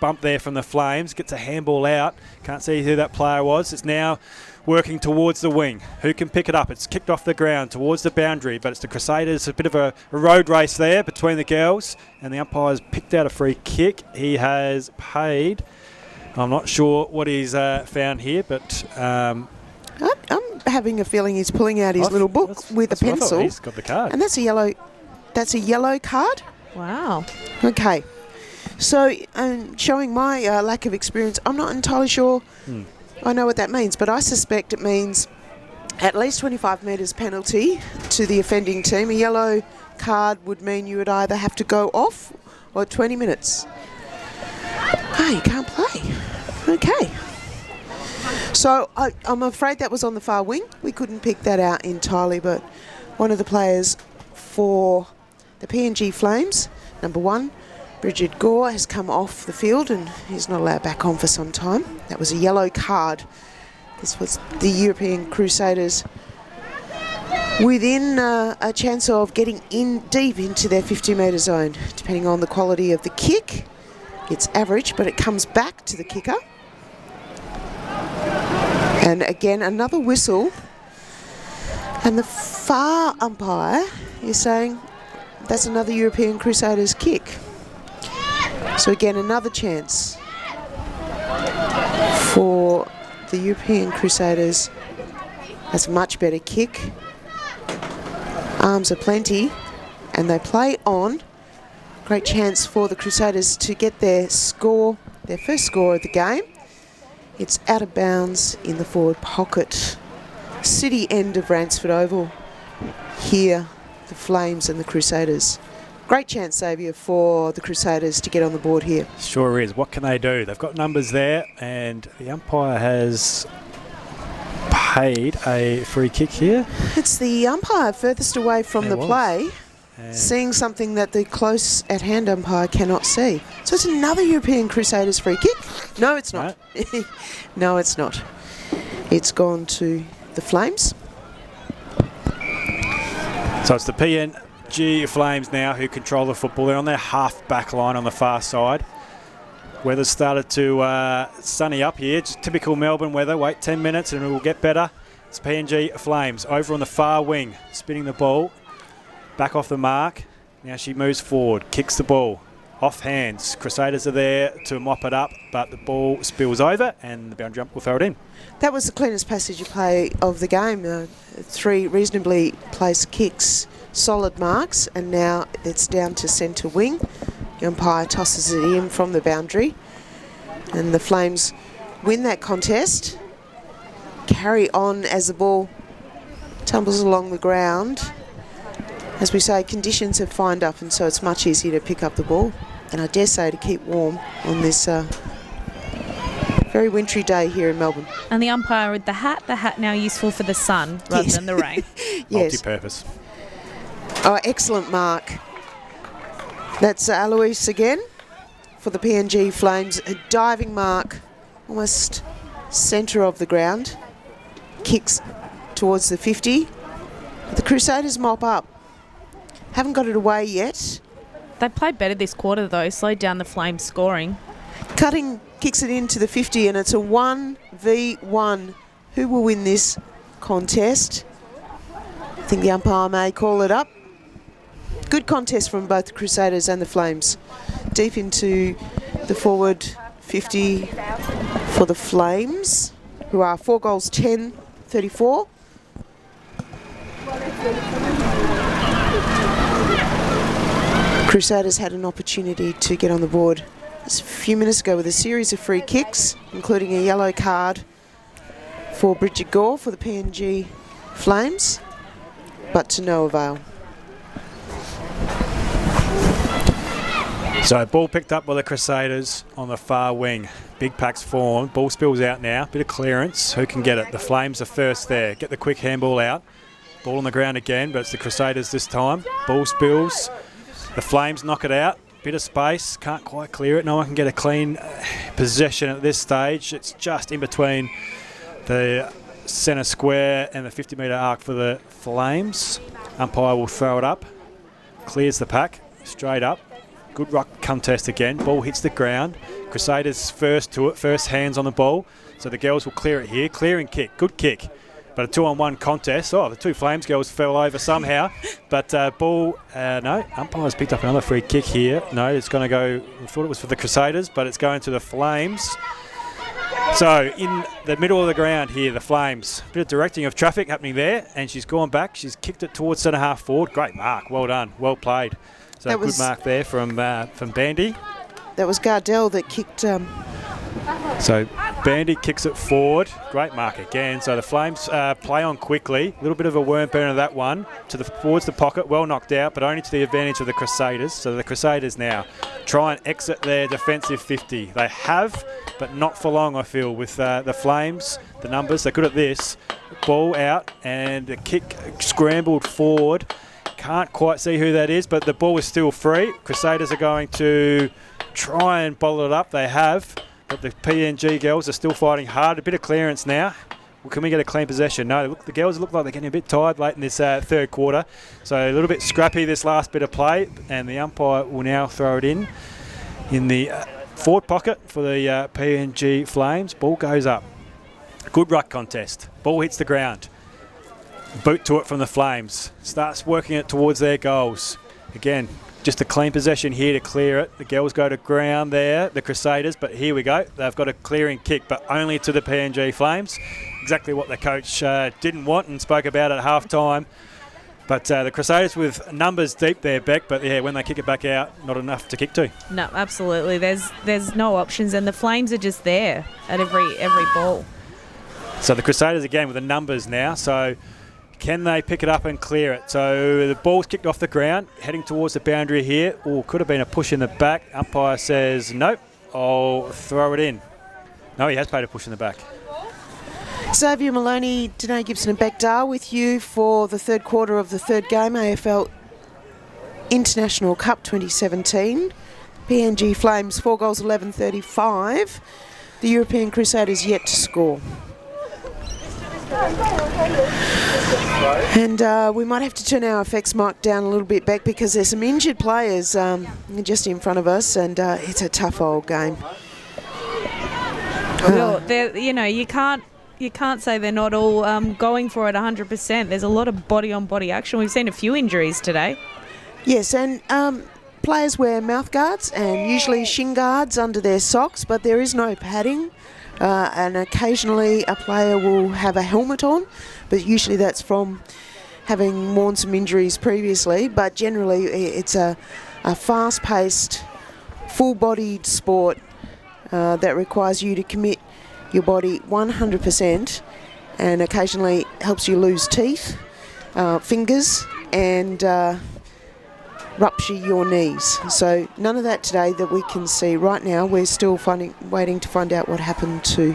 bump there from the Flames. Gets a handball out. Can't see who that player was. It's now working towards the wing. Who can pick it up? It's kicked off the ground towards the boundary, but it's the Crusaders. A bit of a road race there between the girls, and the umpire's picked out a free kick. He has paid. I'm not sure what he's found here, but I'm having a feeling he's pulling out his little book with a pencil. He's got the card. And that's a yellow card? Wow. Okay. So, showing my lack of experience, I'm not entirely sure I know what that means, but I suspect it means at least 25 metres penalty to the offending team. A yellow card would mean you would either have to go off or 20 minutes. Oh, you can't play. Okay. So I'm afraid that was on the far wing. We couldn't pick that out entirely, but one of the players for the PNG Flames, number 1, Bridget Gore, has come off the field and he's not allowed back on for some time. That was a yellow card. This was the European Crusaders within a chance of getting in deep into their 50-metre zone, depending on the quality of the kick. It's average, but it comes back to the kicker. And again, another whistle. And the far umpire is saying that's another European Crusaders kick. So again, another chance for the European Crusaders. That's a much better kick. Arms are plenty, and they play on. Great chance for the Crusaders to get their score, their first score of the game. It's out of bounds in the forward pocket. City end of Ransford Oval. Here, the Flames and the Crusaders. Great chance, Xavier, for the Crusaders to get on the board here. Sure is. What can they do? They've got numbers there, and the umpire has paid a free kick here. It's the umpire furthest away from the play, seeing something that the close at hand umpire cannot see. So it's another European Crusaders free kick. No, it's not. No, no, it's not. It's gone to the Flames. So it's the PNG Flames now who control the football. They're on their half-back line on the far side. Weather's started to sunny up here. Just typical Melbourne weather. Wait 10 minutes and it will get better. It's PNG Flames over on the far wing, spinning the ball. Back off the mark. Now she moves forward, kicks the ball. Off hands. Crusaders are there to mop it up, but the ball spills over and the boundary jump will throw it in. That was the cleanest passage of play of the game. 3 reasonably placed kicks, solid marks, and now it's down to centre wing. The umpire tosses it in from the boundary, and the Flames win that contest. Carry on as the ball tumbles along the ground. As we say, conditions have fined up, and so it's much easier to pick up the ball, and I dare say to keep warm on this very wintry day here in Melbourne. And the umpire with the hat now useful for the sun rather than the rain. Yes. Multi-purpose. Oh, excellent mark. That's Alois again for the PNG Flames. A diving mark, almost centre of the ground. Kicks towards the 50. The Crusaders mop up. Haven't got it away yet. They played better this quarter though, slowed down the Flames scoring. Cutting kicks it into the 50 and it's a 1v1. Who will win this contest? I think the umpire may call it up. Good contest from both the Crusaders and the Flames. Deep into the forward 50 for the Flames, who are 4 goals 10-34. Crusaders had an opportunity to get on the board just a few minutes ago with a series of free kicks, including a yellow card for Bridget Gore for the PNG Flames, but to no avail. So ball picked up by the Crusaders on the far wing. Big packs form. Ball spills out now. Bit of clearance. Who can get it? The Flames are first there. Get the quick handball out. Ball on the ground again, but it's the Crusaders this time. Ball spills. The Flames knock it out. Bit of space. Can't quite clear it. No one can get a clean possession at this stage. It's just in between the centre square and the 50-metre arc for the Flames. Umpire will throw it up. Clears the pack. Straight up. Good ruck contest again. Ball hits the ground. Crusaders first to it. First hands on the ball. So the girls will clear it here. Clearing kick. Good kick. But a 2-on-1 contest. Oh, the 2 Flames girls fell over somehow. But ball, no. Umpire's picked up another free kick here. No, it's going to go, I thought it was for the Crusaders, but it's going to the Flames. So in the middle of the ground here, the Flames. Bit of directing of traffic happening there. And she's gone back. She's kicked it towards centre half forward. Great mark. Well done. Well played. So that good mark there from Bandy. That was Gardell that kicked. So Bandy kicks it forward. Great mark again. So the Flames play on quickly. A little bit of a worm burner that one towards the pocket. Well knocked out, but only to the advantage of the Crusaders. So the Crusaders now try and exit their defensive 50. They have, but not for long, I feel, with the Flames. The numbers, they're good at this. Ball out and the kick scrambled forward. Can't quite see who that is, but the ball is still free. Crusaders are going to try and bottle it up. They have, but the PNG girls are still fighting hard. A bit of clearance now. Well, can we get a clean possession? No, look, the girls look like they're getting a bit tired late in this third quarter. So a little bit scrappy this last bit of play, and the umpire will now throw it in the forward pocket for the PNG Flames. Ball goes up. Good ruck contest. Ball hits the ground. Boot to it from the Flames. Starts working it towards their goals. Again, just a clean possession here to clear it. The girls go to ground there, the Crusaders, but here we go. They've got a clearing kick, but only to the PNG Flames. Exactly what the coach didn't want and spoke about at half-time. But the Crusaders with numbers deep there, Beck, but yeah, when they kick it back out, not enough to kick to. No, absolutely. There's no options, and the Flames are just there at every ball. So the Crusaders again with the numbers now, so can they pick it up and clear it? So the ball's kicked off the ground, heading towards the boundary here. Oh, could have been a push in the back. Umpire says, nope, I'll throw it in. No, he has played a push in the back. Xavier Maloney, Danae Gibson and Beck Dar with you for the third quarter of the third game, AFL International Cup 2017. PNG Flames 4 goals 11-35. The European Crusaders yet to score. And we might have to turn our effects mic down a little bit back because there's some injured players just in front of us, and it's a tough old game. Well, you can't say they're not all going for it 100%. There's a lot of body-on-body action. We've seen a few injuries today. Yes, and players wear mouth guards and usually shin guards under their socks, but there is no padding. And occasionally a player will have a helmet on, but usually that's from having worn some injuries previously. But generally it's a fast-paced, full-bodied sport that requires you to commit your body 100% and occasionally helps you lose teeth, fingers, and rupture your knees. So none of that today that we can see right now. We're still waiting to find out what happened to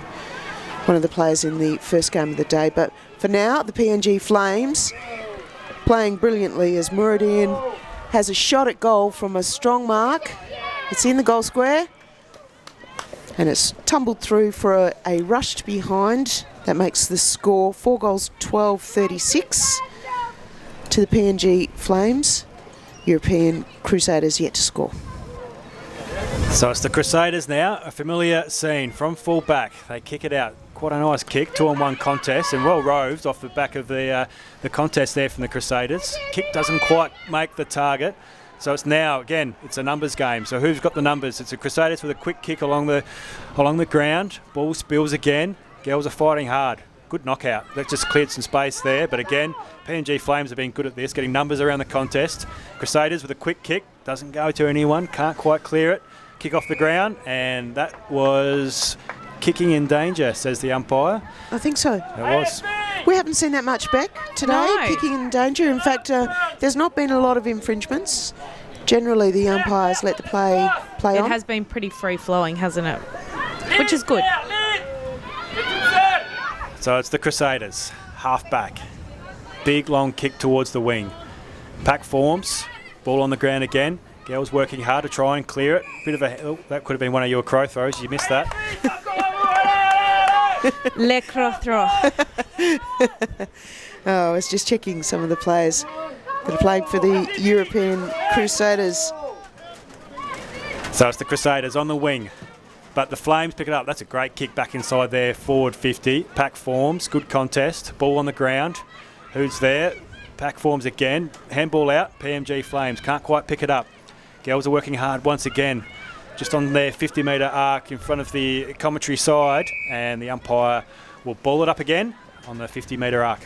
one of the players in the first game of the day. But for now, the PNG Flames playing brilliantly as Muradin has a shot at goal from a strong mark. It's in the goal square and it's tumbled through for a rushed behind. That makes the score 4 goals 12-36 to the PNG Flames. European Crusaders yet to score. So it's the Crusaders now, a familiar scene from full back. They kick it out. Quite a nice kick, 2-on-1 contest, and well roved off the back of the contest there from the Crusaders. Kick doesn't quite make the target. So it's now, again, it's a numbers game. So who's got the numbers? It's the Crusaders with a quick kick along the ground. Ball spills again. Girls are fighting hard. Good knockout. That just cleared some space there. But again, PNG Flames have been good at this, getting numbers around the contest. Crusaders with a quick kick. Doesn't go to anyone. Can't quite clear it. Kick off the ground. And that was kicking in danger, says the umpire. I think so. It was. We haven't seen that much back today, No. kicking in danger. In fact, there's not been a lot of infringements. Generally, the umpires let the play It on. has been pretty free-flowing, hasn't it? Which is good. So it's the Crusaders, half back. Big long kick towards the wing. Pack forms, ball on the ground again. Girls working hard to try and clear it. That could have been one of your crow throws. You missed that. Le croc-throw. Oh, I was just checking some of the players that are playing for the European Crusaders. So it's the Crusaders on the wing. But the Flames pick it up. That's a great kick back inside there, forward 50. Pack forms, good contest. Ball on the ground. Who's there? Pack forms again. Handball out, PNG Flames. Can't quite pick it up. Girls are working hard once again. Just on their 50-metre arc in front of the commentary side. And the umpire will ball it up again on the 50-metre arc.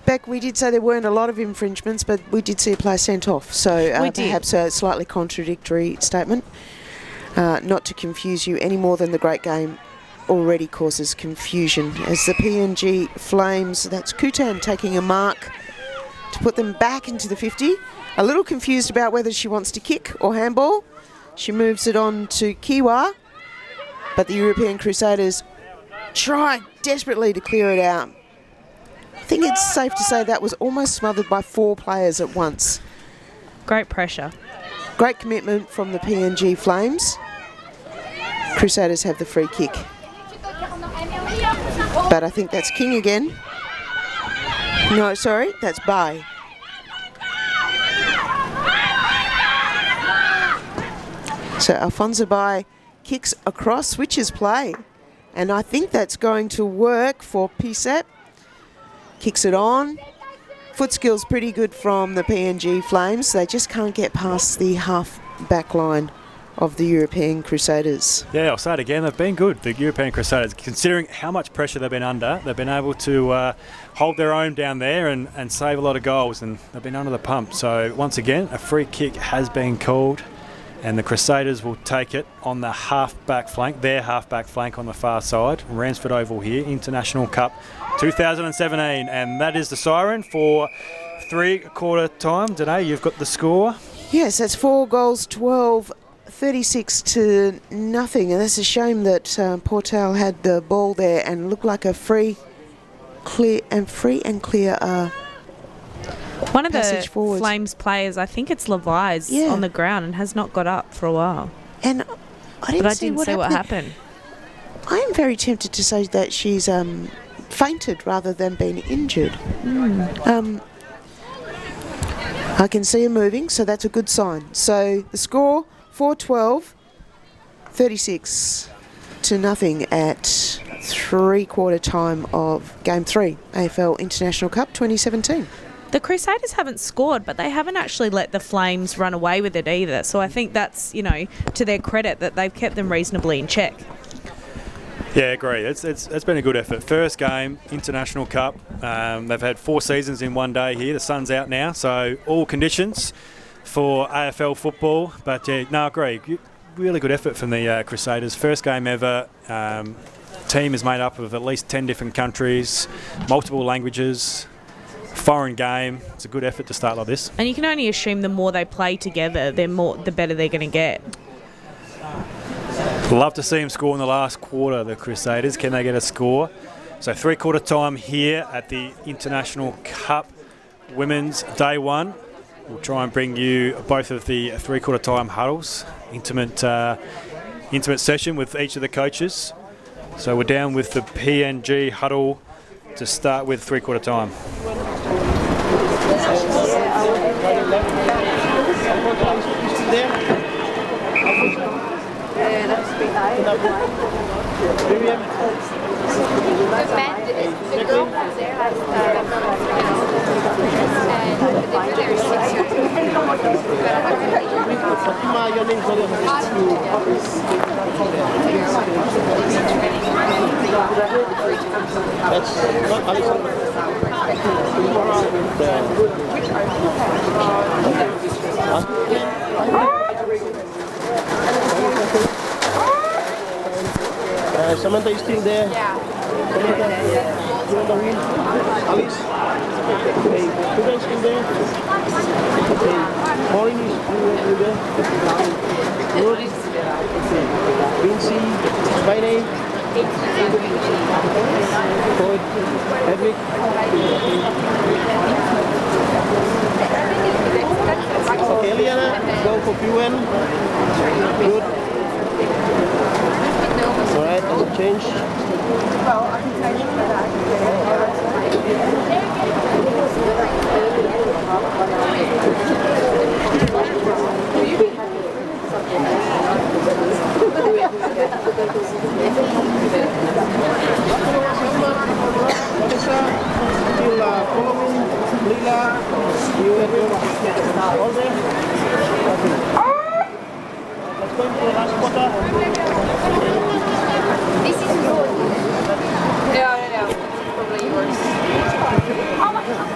Beck, we did say there weren't a lot of infringements, but we did see a player sent off. So perhaps a slightly contradictory statement. Not to confuse you any more than the great game already causes confusion. As the PNG Flames, that's Kutan taking a mark to put them back into the 50. A little confused about whether she wants to kick or handball. She moves it on to Kiwa, but the European Crusaders try desperately to clear it out. I think it's safe to say that was almost smothered by 4 players at once. Great pressure. Great commitment from the PNG Flames. Crusaders have the free kick. But I think that's King again. No, sorry, that's Bai. So Alfonso Bai kicks across, switches play. And I think that's going to work for PSEP. Kicks it on. Foot skill's pretty good from the PNG Flames. They just can't get past the half back line of the European Crusaders. Yeah, I'll say it again. They've been good, the European Crusaders. Considering how much pressure they've been under, they've been able to hold their own down there and save a lot of goals, and they've been under the pump. So once again, a free kick has been called, and the Crusaders will take it on the half-back flank, their half-back flank on the far side. Ransford Oval here, International Cup 2017, and that is the siren for 3/4 time. Today you've got the score. Yes, that's 4 goals, 12-36 to nothing, and it's a shame that Portal had the ball there and looked like a free and clear One of the passage forward. Flames players, I think it's Levi's, Yeah. on the ground and has not got up for a while. And I didn't, But I didn't see what happened. I am very tempted to say that she's fainted rather than been injured. I can see him moving, so that's a good sign. So the score, 4-12, 36-0 at three-quarter time of Game 3, AFL International Cup 2017. The Crusaders haven't scored, but they haven't actually let the Flames run away with it either. So I think that's, you know, to their credit that they've kept them reasonably in check. Yeah, agree. It's been a good effort. First game, International Cup. They've had 4 seasons in one day here. The sun's out now, so all conditions for AFL football. But yeah, no, agree. Really good effort from the Crusaders. First game ever. Team is made up of at least 10 different countries, multiple languages, foreign game. It's a good effort to start like this. And you can only assume the more they play together, the better they're going to get. Love to see them score in the last quarter, the Crusaders. Can they get a score? So three-quarter time here at the International Cup Women's Day 1. We'll try and bring you both of the three-quarter time huddles, intimate session with each of the coaches. So we're down with the PNG huddle to start with three-quarter time. The girl was there last time. That's not Alexander. Samantha is still there. Yeah. Samantha, you on the wheel? Alice? Okay, Sudan still there? Okay, Maureen is still there? Good. Vinci, Spiney. Good. Hedwig. Okay, Eliana, go for QN. Good. Alright, doesn't change. Melissa, still following. Lila, you have all there. Let's go into the last quarter. This is good. No. Probably yours. Oh my god.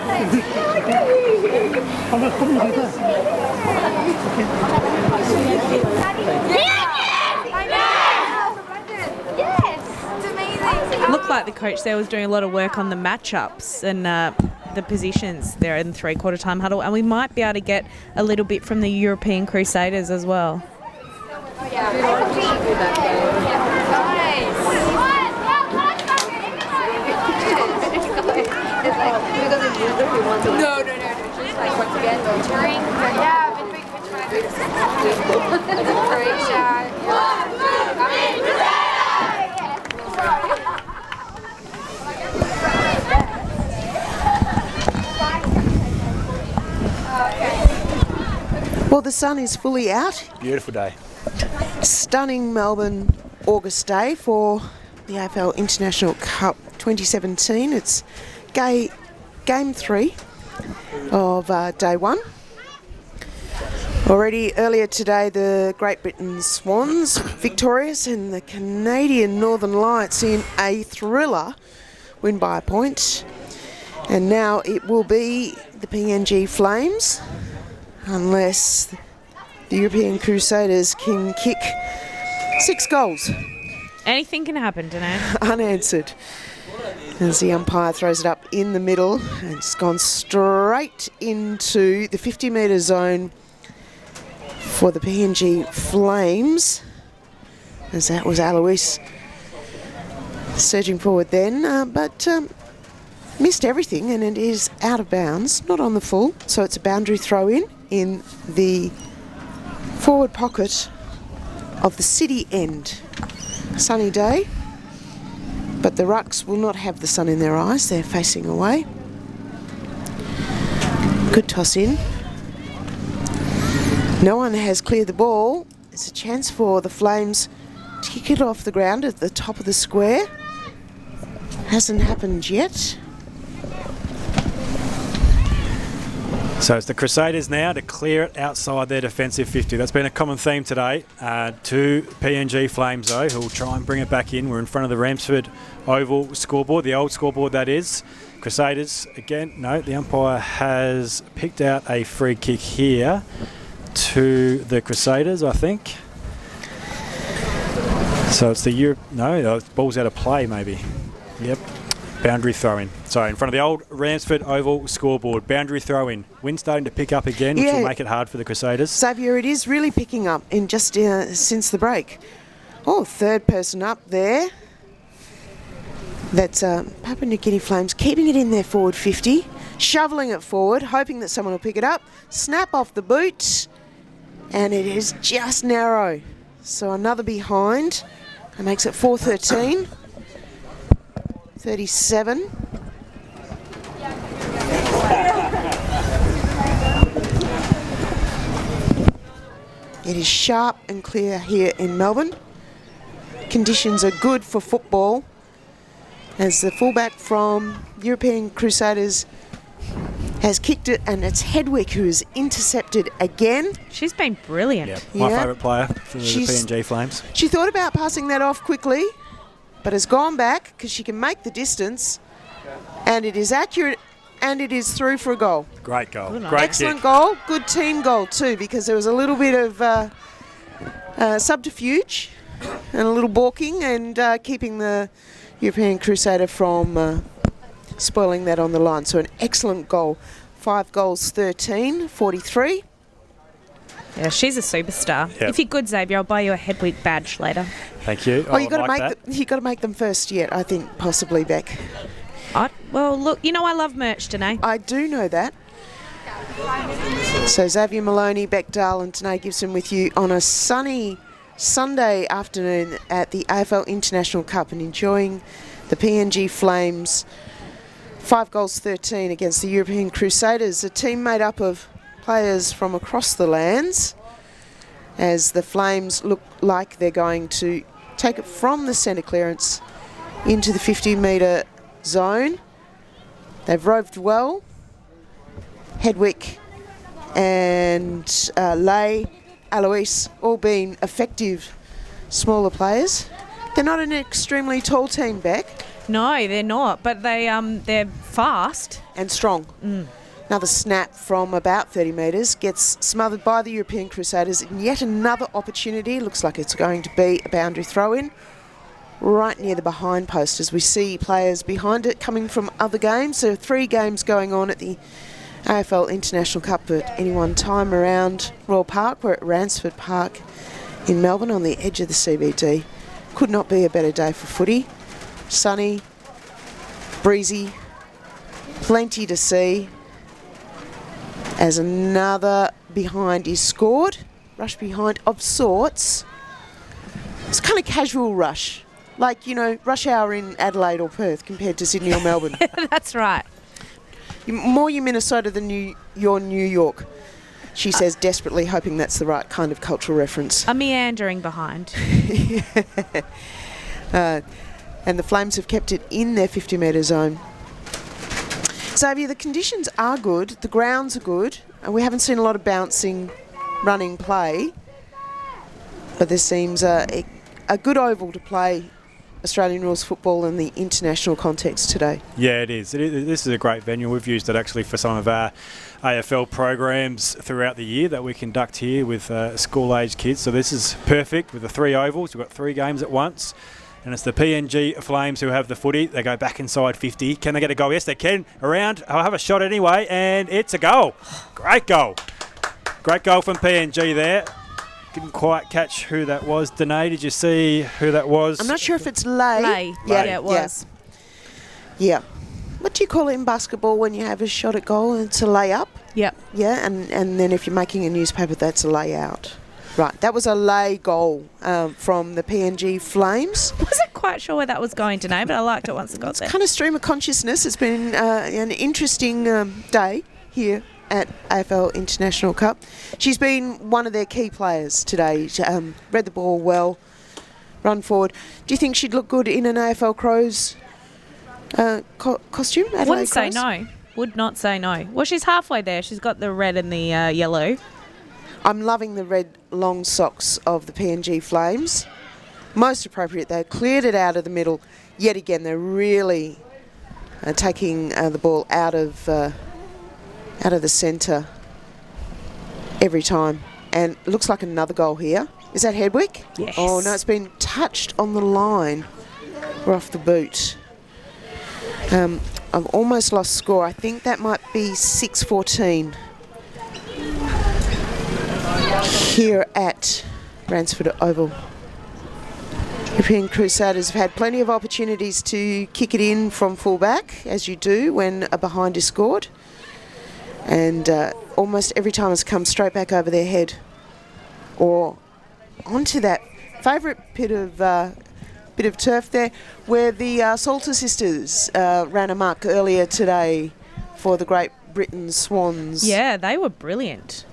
Yes! It's amazing. Looked like the coach there was doing a lot of work on the matchups and the positions there in the three-quarter time huddle, and we might be able to get a little bit from the European Crusaders as well. No. Just like once again, during between which one? Croatia. Well, the sun is fully out. Beautiful day. Stunning Melbourne August day for the AFL International Cup 2017. It's Game 3 of Day 1. Already earlier today, the Great Britain Swans victorious and the Canadian Northern Lights in a thriller win by a point. And now it will be the PNG Flames, unless the European Crusaders can kick 6 goals. Anything can happen, Danae. Unanswered. As the umpire throws it up in the middle, and it's gone straight into the 50-metre zone for the PNG Flames, as that was Alois surging forward then, but missed everything, and it is out of bounds, not on the full, so it's a boundary throw in the forward pocket of the city end. Sunny day. But the Rucks will not have the sun in their eyes. They're facing away. Good toss in. No one has cleared the ball. It's a chance for the Flames to kick it off the ground at the top of the square. Hasn't happened yet. So it's the Crusaders now to clear it outside their defensive 50. That's been a common theme today. To PNG Flames, though, who will try and bring it back in. We're in front of the Ramsford Oval scoreboard, the old scoreboard that is. Crusaders, again, no, the umpire has picked out a free kick here to the Crusaders, I think. So it's the the ball's out of play, maybe. Yep. Boundary throw-in. So in front of the old Ramsford Oval scoreboard, boundary throw-in. Wind starting to pick up again, which will make it hard for the Crusaders. Xavier, it is really picking up in just since the break. Oh, third person up there. That's Papua New Guinea Flames keeping it in their forward 50, shoveling it forward, hoping that someone will pick it up. Snap off the boot, and it is just narrow. So another behind. That makes it 4-13. 37. It is sharp and clear here in Melbourne. Conditions are good for football as the fullback from European Crusaders has kicked it, and it's Hedwick who has intercepted again. She's been brilliant. Yeah, my favourite player for the PNG Flames. She thought about passing that off quickly, but has gone back because she can make the distance, and it is accurate, and it is through for a goal. Great goal. Great Excellent kick. goal. Good team goal too, because there was a little bit of subterfuge and a little balking, and keeping the European Crusader from spoiling that on the line. So an excellent goal. 5 goals, 13, 43. Yeah, she's a superstar. Yep. If you're good, Xavier, I'll buy you a Hedwig badge later. Thank you. Oh, you got to make them first yet, I think, possibly, Beck. Well, look, you know I love merch, Danae. I do know that. So Xavier Maloney, Beck Dahl and Danae Gibson with you on a sunny Sunday afternoon at the AFL International Cup, and enjoying the PNG Flames 5 goals, 13 against the European Crusaders, a team made up of players from across the lands, as the Flames look like they're going to take it from the centre clearance into the 50-metre zone. They've roved well. Hedwick and Lay, Alois, all being effective smaller players. They're not an extremely tall team, Beck. No, they're not, but they're fast. And strong. Another snap from about 30 metres gets smothered by the European Crusaders. And yet another opportunity. Looks like it's going to be a boundary throw-in right near the behind post, as we see players behind it coming from other games. There are 3 games going on at the AFL International Cup at any one time around Royal Park. We're at Ransford Park in Melbourne on the edge of the CBD. Could not be a better day for footy. Sunny, breezy, plenty to see, as another behind is scored. Rush behind of sorts. It's kind of casual rush, like, you know, rush hour in Adelaide or Perth compared to Sydney or Melbourne. That's right. More you Minnesota than you're New York, she says, desperately hoping that's the right kind of cultural reference. A meandering behind. And the Flames have kept it in their 50-metre zone. Xavier, the conditions are good, the grounds are good, and we haven't seen a lot of bouncing, running play, but there seems a good oval to play Australian rules football in the international context today. Yeah, it is. This is a great venue. We've used it actually for some of our AFL programs throughout the year that we conduct here with school-aged kids. So this is perfect with the 3 ovals. We've got 3 games at once. And it's the PNG Flames who have the footy. They go back inside 50. Can they get a goal? Yes, they can. Around. I'll have a shot anyway, and it's a goal. Great goal. Great goal from PNG there. Didn't quite catch who that was. Danae, did you see who that was? I'm not sure if it's Lay. Lay. Yeah, it was. Yeah. What do you call it in basketball when you have a shot at goal? It's a lay-up? Yep. Yeah, and then if you're making a newspaper, that's a lay-out. Right, that was a lay goal from the PNG Flames. Was it quite quite sure where that was going today, but I liked it once it got there. Kind of stream of consciousness. It's been an interesting day here at AFL International Cup. She's been one of their key players today. She, read the ball well, run forward. Do you think she'd look good in an AFL Crows costume? Adelaide Wouldn't say Crows? no. Would not say no. Well, she's halfway there. She's got the red and the yellow. I'm loving the red long socks of the PNG Flames. Most appropriate. They cleared it out of the middle. Yet again, they're really taking the ball out of the centre every time. And it looks like another goal here. Is that Hedwick? Yes. Oh, no, it's been touched on the line or off the boot. I've almost lost score. I think that might be 6-14 here at Bransford Oval. European Crusaders have had plenty of opportunities to kick it in from full-back, as you do when a behind is scored. And almost every time it's come straight back over their head or onto that favourite bit of turf there where the Salter sisters ran amok earlier today for the Great Britain Swans. Yeah, they were brilliant.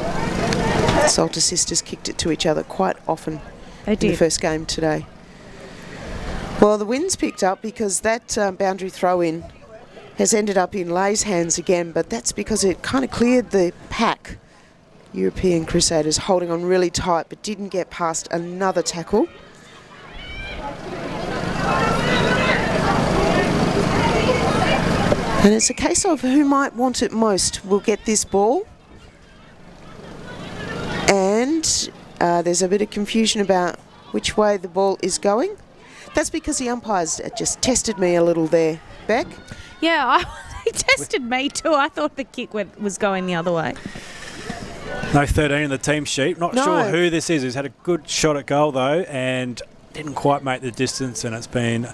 The Salter sisters kicked it to each other quite often They in the did. first game today. Well, the wind's picked up because that boundary throw-in has ended up in Lay's hands again, but that's because it kind of cleared the pack. European Crusaders holding on really tight but didn't get past another tackle. And it's a case of who might want it most will get this ball. And there's a bit of confusion about which way the ball is going. That's because the umpires just tested me a little there, Beck. Yeah, they tested me too. I thought the kick was going the other way. No 13 in the team sheet. Not No. sure who this is. He's had a good shot at goal though and didn't quite make the distance, and it's been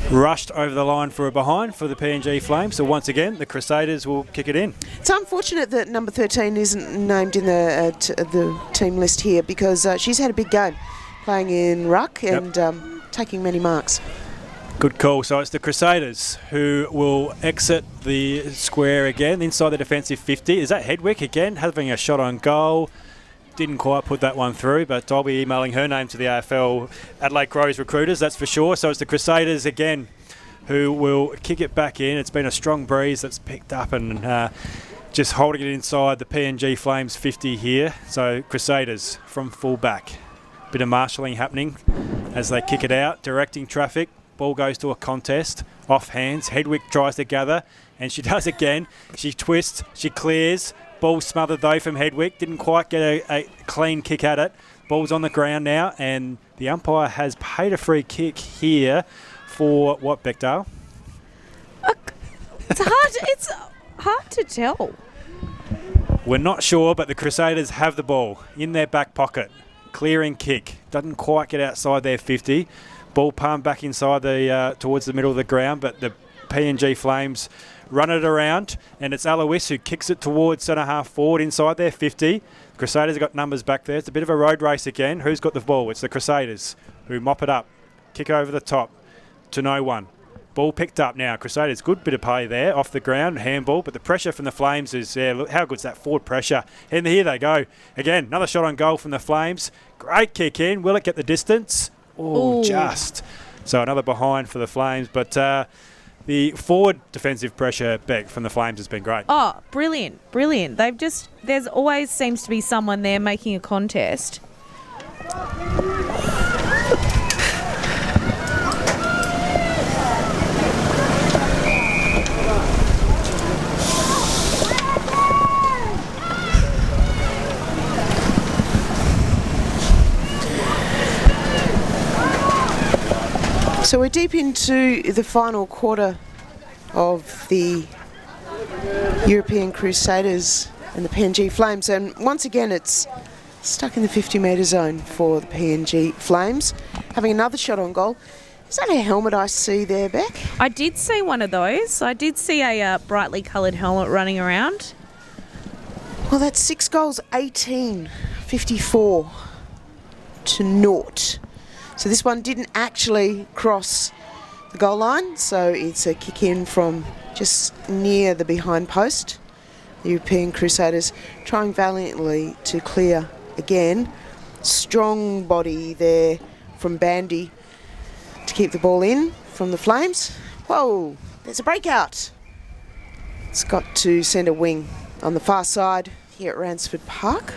rushed over the line for a behind for the PNG Flames. So once again, the Crusaders will kick it in. It's unfortunate that number 13 isn't named in the team list here because she's had a big game playing in ruck and taking many marks. Good call. So it's the Crusaders who will exit the square again inside the defensive 50. Is that Hedwick again having a shot on goal? Didn't quite put that one through, but I'll be emailing her name to the AFL Adelaide Crows recruiters, that's for sure. So it's the Crusaders again who will kick it back in. It's been a strong breeze that's picked up and just holding it inside the PNG Flames 50 here. So Crusaders from full back. Bit of marshalling happening as they kick it out, directing traffic. Ball goes to a contest, off hands. Hedwick tries to gather, and she does again. She twists, she clears. Ball smothered though from Hedwick. Didn't quite get a clean kick at it. Ball's on the ground now, and the umpire has paid a free kick here for what, Bechdale? It's hard to tell. We're not sure, but the Crusaders have the ball in their back pocket. Clearing kick. Doesn't quite get outside their 50. Ball palmed back inside the towards the middle of the ground, but the PNG Flames run it around, and it's Alois who kicks it towards centre half forward inside their 50. Crusaders have got numbers back there. It's a bit of a road race again. Who's got the ball? It's the Crusaders who mop it up. Kick over the top to no one. Ball picked up now. Crusaders, good bit of play there off the ground, handball, but the pressure from the Flames is there. Look how good's that forward pressure. And here they go. Again, another shot on goal from the Flames. Great kick in. Will it get the distance? Oh, just. So another behind for the Flames, but the forward defensive pressure, Beck, from the Flames has been great. Oh, brilliant. There's always seems to be someone there making a contest. So we're deep into the final quarter of the European Crusaders and the PNG Flames, and once again it's stuck in the 50-metre zone for the PNG Flames. Having another shot on goal. Is that a helmet I see there, Beck? I did see one of those. I did see a brightly coloured helmet running around. Well, that's 6 goals, 18, 54 to 0. So this one didn't actually cross the goal line, so it's a kick in from just near the behind post. The European Crusaders trying valiantly to clear again. Strong body there from Bandy to keep the ball in from the Flames. Whoa, there's a breakout. It's got to centre wing on the far side here at Ransford Park.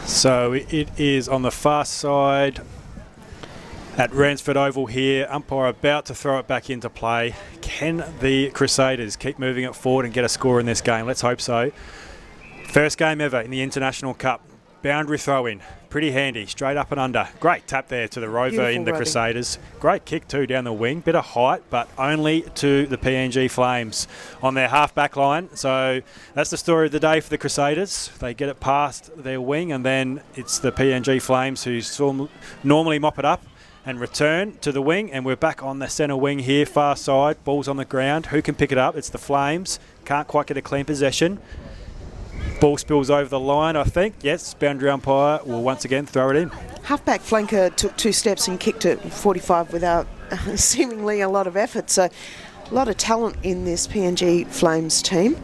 So it is on the far side at Ransford Oval here. Umpire about to throw it back into play. Can the Crusaders keep moving it forward and get a score in this game? Let's hope so. First game ever in the International Cup. Boundary throw in. Pretty handy. Straight up and under. Great tap there to the rover. Beautiful in the rubbing. Crusaders. Great kick too down the wing. Bit of height, but only to the PNG Flames on their half-back line. So that's the story of the day for the Crusaders. They get it past their wing, and then it's the PNG Flames who normally mop it up and return to the wing, and we're back on the centre wing here, far side. Ball's on the ground. Who can pick it up? It's the Flames. Can't quite get a clean possession. Ball spills over the line, I think. Yes, boundary umpire will once again throw it in. Halfback flanker took 2 steps and kicked it 45 without seemingly a lot of effort. So a lot of talent in this PNG Flames team.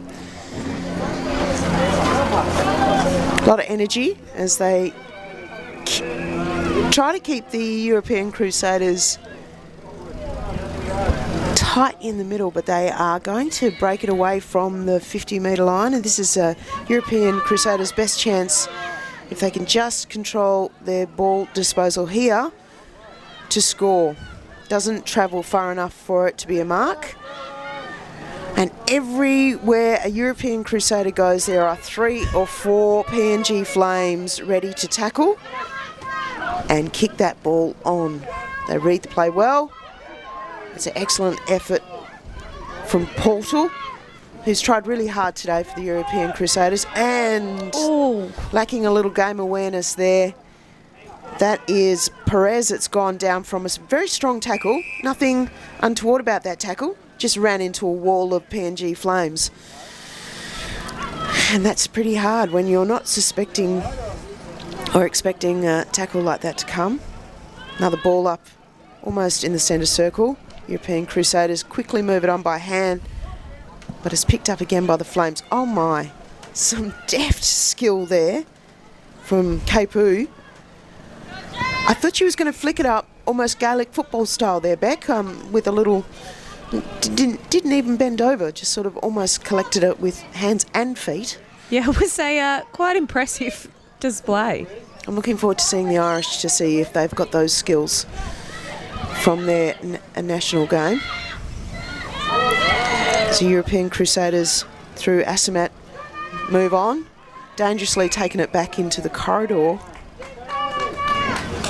A lot of energy as they try to keep the European Crusaders tight in the middle, but they are going to break it away from the 50-metre line, and this is European Crusaders' best chance if they can just control their ball disposal here to score. Doesn't travel far enough for it to be a mark, and everywhere a European Crusader goes there are 3 or 4 PNG Flames ready to tackle and kick that ball on. They read the play well. It's an excellent effort from Portal, who's tried really hard today for the European Crusaders, and lacking a little game awareness there. That is Perez. It's gone down from a very strong tackle. Nothing untoward about that tackle. Just ran into a wall of PNG Flames. And that's pretty hard when you're not suspecting or expecting a tackle like that to come. Another ball up almost in the centre circle. European Crusaders quickly move it on by hand, but it's picked up again by the Flames. Oh my, some deft skill there from Capu. I thought she was going to flick it up almost Gaelic football style there, Beck, with a little, didn't even bend over, just sort of almost collected it with hands and feet. Yeah, it was a quite impressive display. I'm looking forward to seeing the Irish to see if they've got those skills from their national game. So European Crusaders through Asamat move on, dangerously taking it back into the corridor.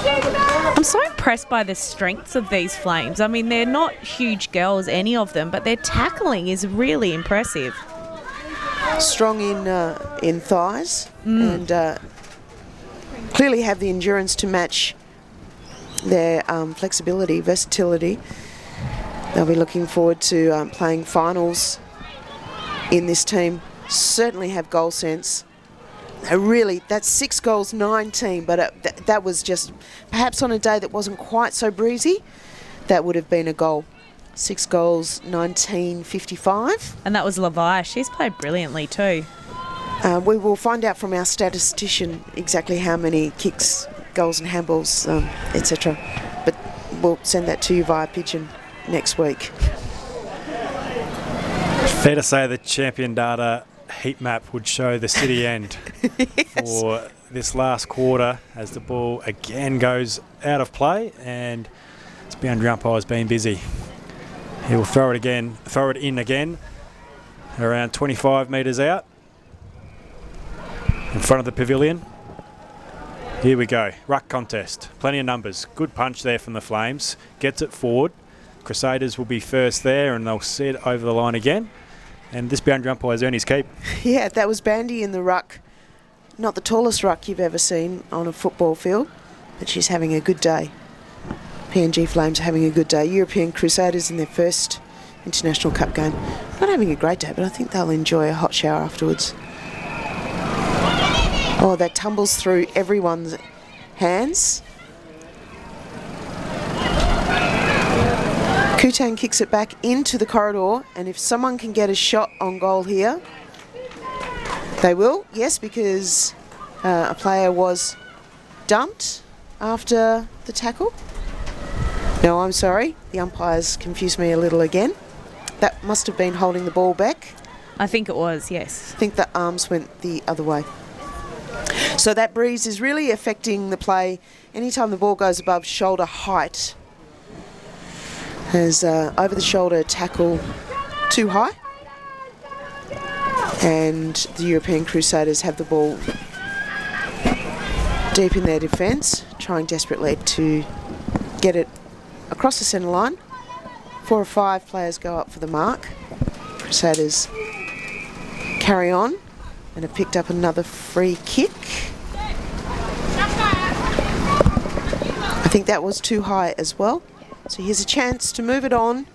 I'm so impressed by the strengths of these Flames. I mean, they're not huge girls, any of them, but their tackling is really impressive. Strong in thighs and clearly have the endurance to match their flexibility, versatility. They'll be looking forward to playing finals in this team. Certainly have goal sense. Really, that's 6 goals, 19, but that was just, perhaps on a day that wasn't quite so breezy, that would have been a goal. 6 goals, 19, 55. And that was Levi. She's played brilliantly too. We will find out from our statistician exactly how many kicks, goals and handballs, etc. But we'll send that to you via pigeon next week. Fair to say the champion data heat map would show the city end for this last quarter as the ball again goes out of play and its boundary umpire's been busy. He will throw it in again, around 25 metres out in front of the pavilion. Here we go, ruck contest, plenty of numbers, good punch there from the Flames, gets it forward. Crusaders will be first there and they'll see it over the line again. And this boundary umpire has earned his keep. Yeah, that was Bandy in the ruck. Not the tallest ruck you've ever seen on a football field, but she's having a good day. PNG Flames having a good day. European Crusaders in their first International Cup game. Not having a great day, but I think they'll enjoy a hot shower afterwards. Oh, that tumbles through everyone's hands. Kutan kicks it back into the corridor, and if someone can get a shot on goal here, they will. Yes, because a player was dumped after the tackle. No, I'm sorry. The umpires confused me a little again. That must have been holding the ball back. I think it was, yes. I think the arms went the other way. So that breeze is really affecting the play. Anytime the ball goes above shoulder height, there's over the shoulder tackle too high, and the European Crusaders have the ball deep in their defence, trying desperately to get it across the centre line. 4 or 5 players go up for the mark. Crusaders carry on and have picked up another free kick. I think that was too high as well. So here's a chance to move it on.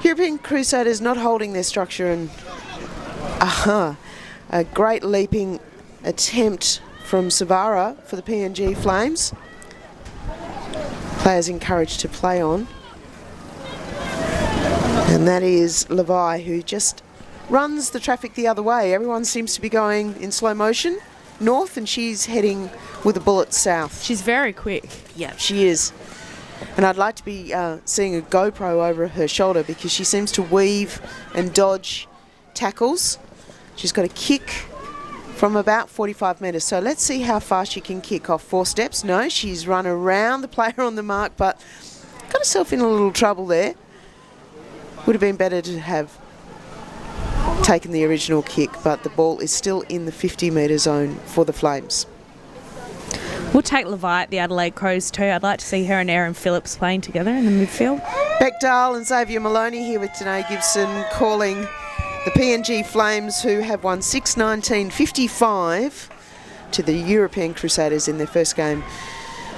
European Crusaders not holding their structure, and a great leaping attempt from Savara for the PNG Flames. Players encouraged to play on. And that is Levi, who just runs the traffic the other way. Everyone seems to be going in slow motion north, and she's heading with a bullet south. She's very quick. Yeah, she is. And I'd like to be seeing a GoPro over her shoulder, because she seems to weave and dodge tackles. She's got a kick from about 45 metres. So let's see how far she can kick off 4 steps. No, she's run around the player on the mark, but got herself in a little trouble there. Would have been better to have taken the original kick, but the ball is still in the 50-metre zone for the Flames. We'll take Levi at the Adelaide Crows too. I'd like to see her and Aaron Phillips playing together in the midfield. Beckdahl and Xavier Maloney here with Danae Gibson, calling the PNG Flames, who have won 6-19-55 to the European Crusaders in their first game,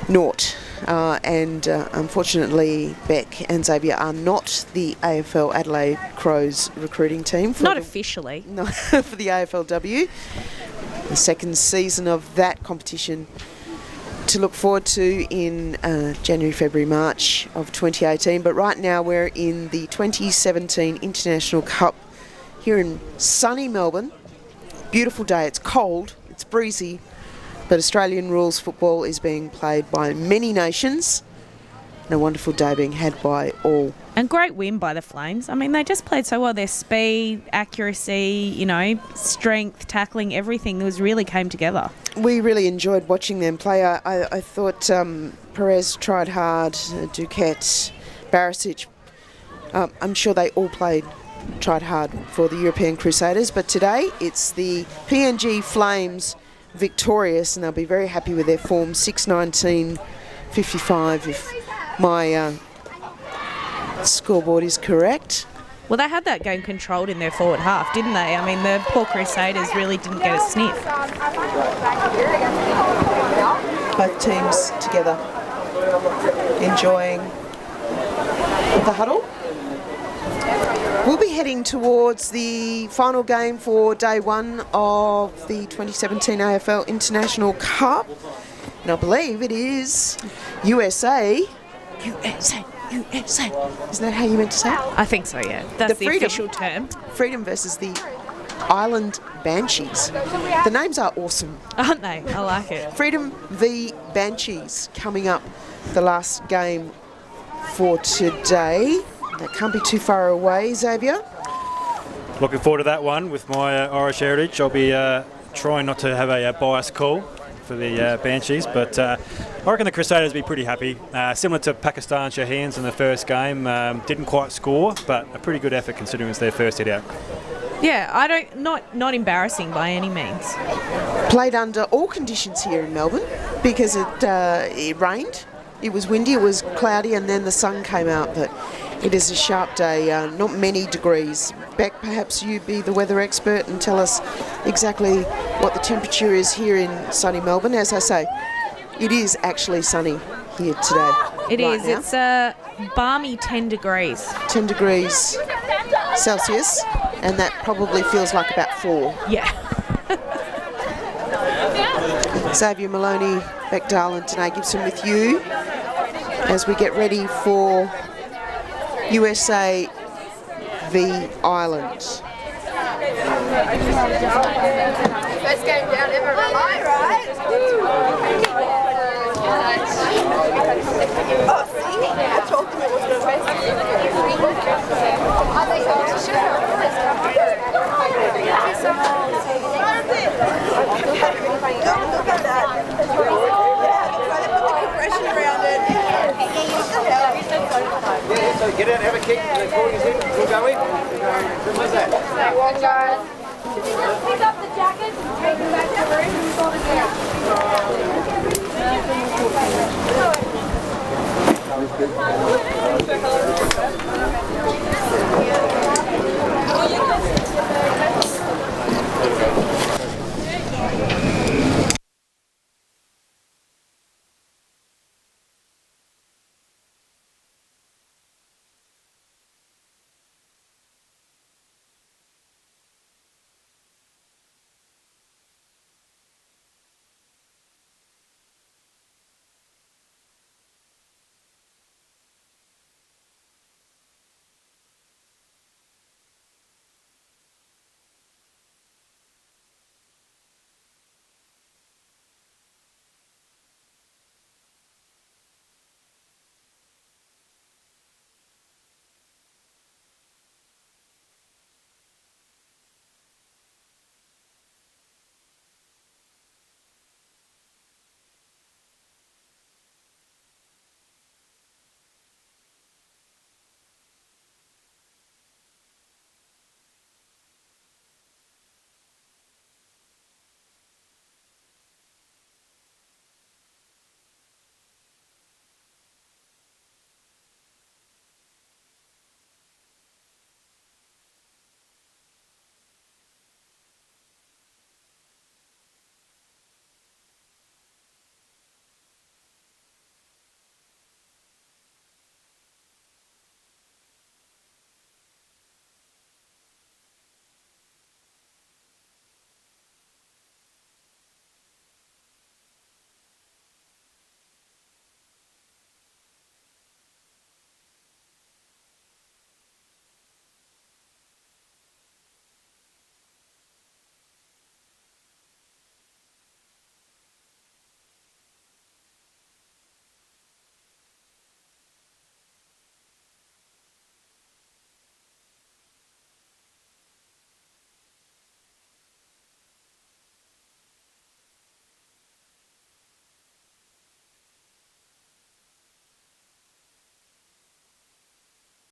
naught. Unfortunately, Beck and Xavier are not the AFL Adelaide Crows recruiting team. Not officially. No, for the AFLW. The second season of that competition to look forward to in January, February, March of 2018. But right now we're in the 2017 International Cup here in sunny Melbourne. Beautiful day. It's cold. It's breezy. But Australian rules football is being played by many nations, and a wonderful day being had by all. And great win by the Flames. I mean, they just played so well. Their speed, accuracy, strength, tackling, everything really came together. We really enjoyed watching them play. I thought Perez tried hard, Duquette, Barisic. I'm sure they all tried hard for the European Crusaders, but today it's the PNG Flames victorious, and they'll be very happy with their form. 6-19-55 if my scoreboard is correct. Well, they had that game controlled in their forward half, didn't they? I mean, the poor Crusaders really didn't get a sniff. Both teams together enjoying the huddle. We'll be heading towards the final game for day 1 of the 2017 AFL International Cup. And I believe it is USA. USA. Isn't that how you meant to say it? I think so, yeah. That's the official term. Freedom versus the Island Banshees. The names are awesome, aren't they? I like it. Freedom v Banshees coming up, the last game for today. That can't be too far away, Xavier. Looking forward to that one with my Irish heritage. I'll be trying not to have a biased call for the Banshees, but I reckon the Crusaders will be pretty happy. Similar to Pakistan Shaheens in the first game, didn't quite score, but a pretty good effort considering it's their first hit out. Yeah, not embarrassing by any means. Played under all conditions here in Melbourne because it rained, it was windy, it was cloudy, and then the sun came out. But it is a sharp day, not many degrees. Beck, perhaps you be the weather expert and tell us exactly what the temperature is here in sunny Melbourne. As I say, it is actually sunny here today. It right is. Now. It's a balmy 10 degrees. 10 degrees Celsius, and that probably feels like about 4. Yeah. Xavier Maloney, Beckdahl and Danae Gibson with you as we get ready for USA v Ireland. First game down ever, right? Oh, see? I told them it was going to race. Look at that. Try to put the compression around it. Yeah, so get out, have a kick, and then pull your in. We'll go in. Simple as that. One guys. Did you just pick up the jackets and take them back to the room and sort it out?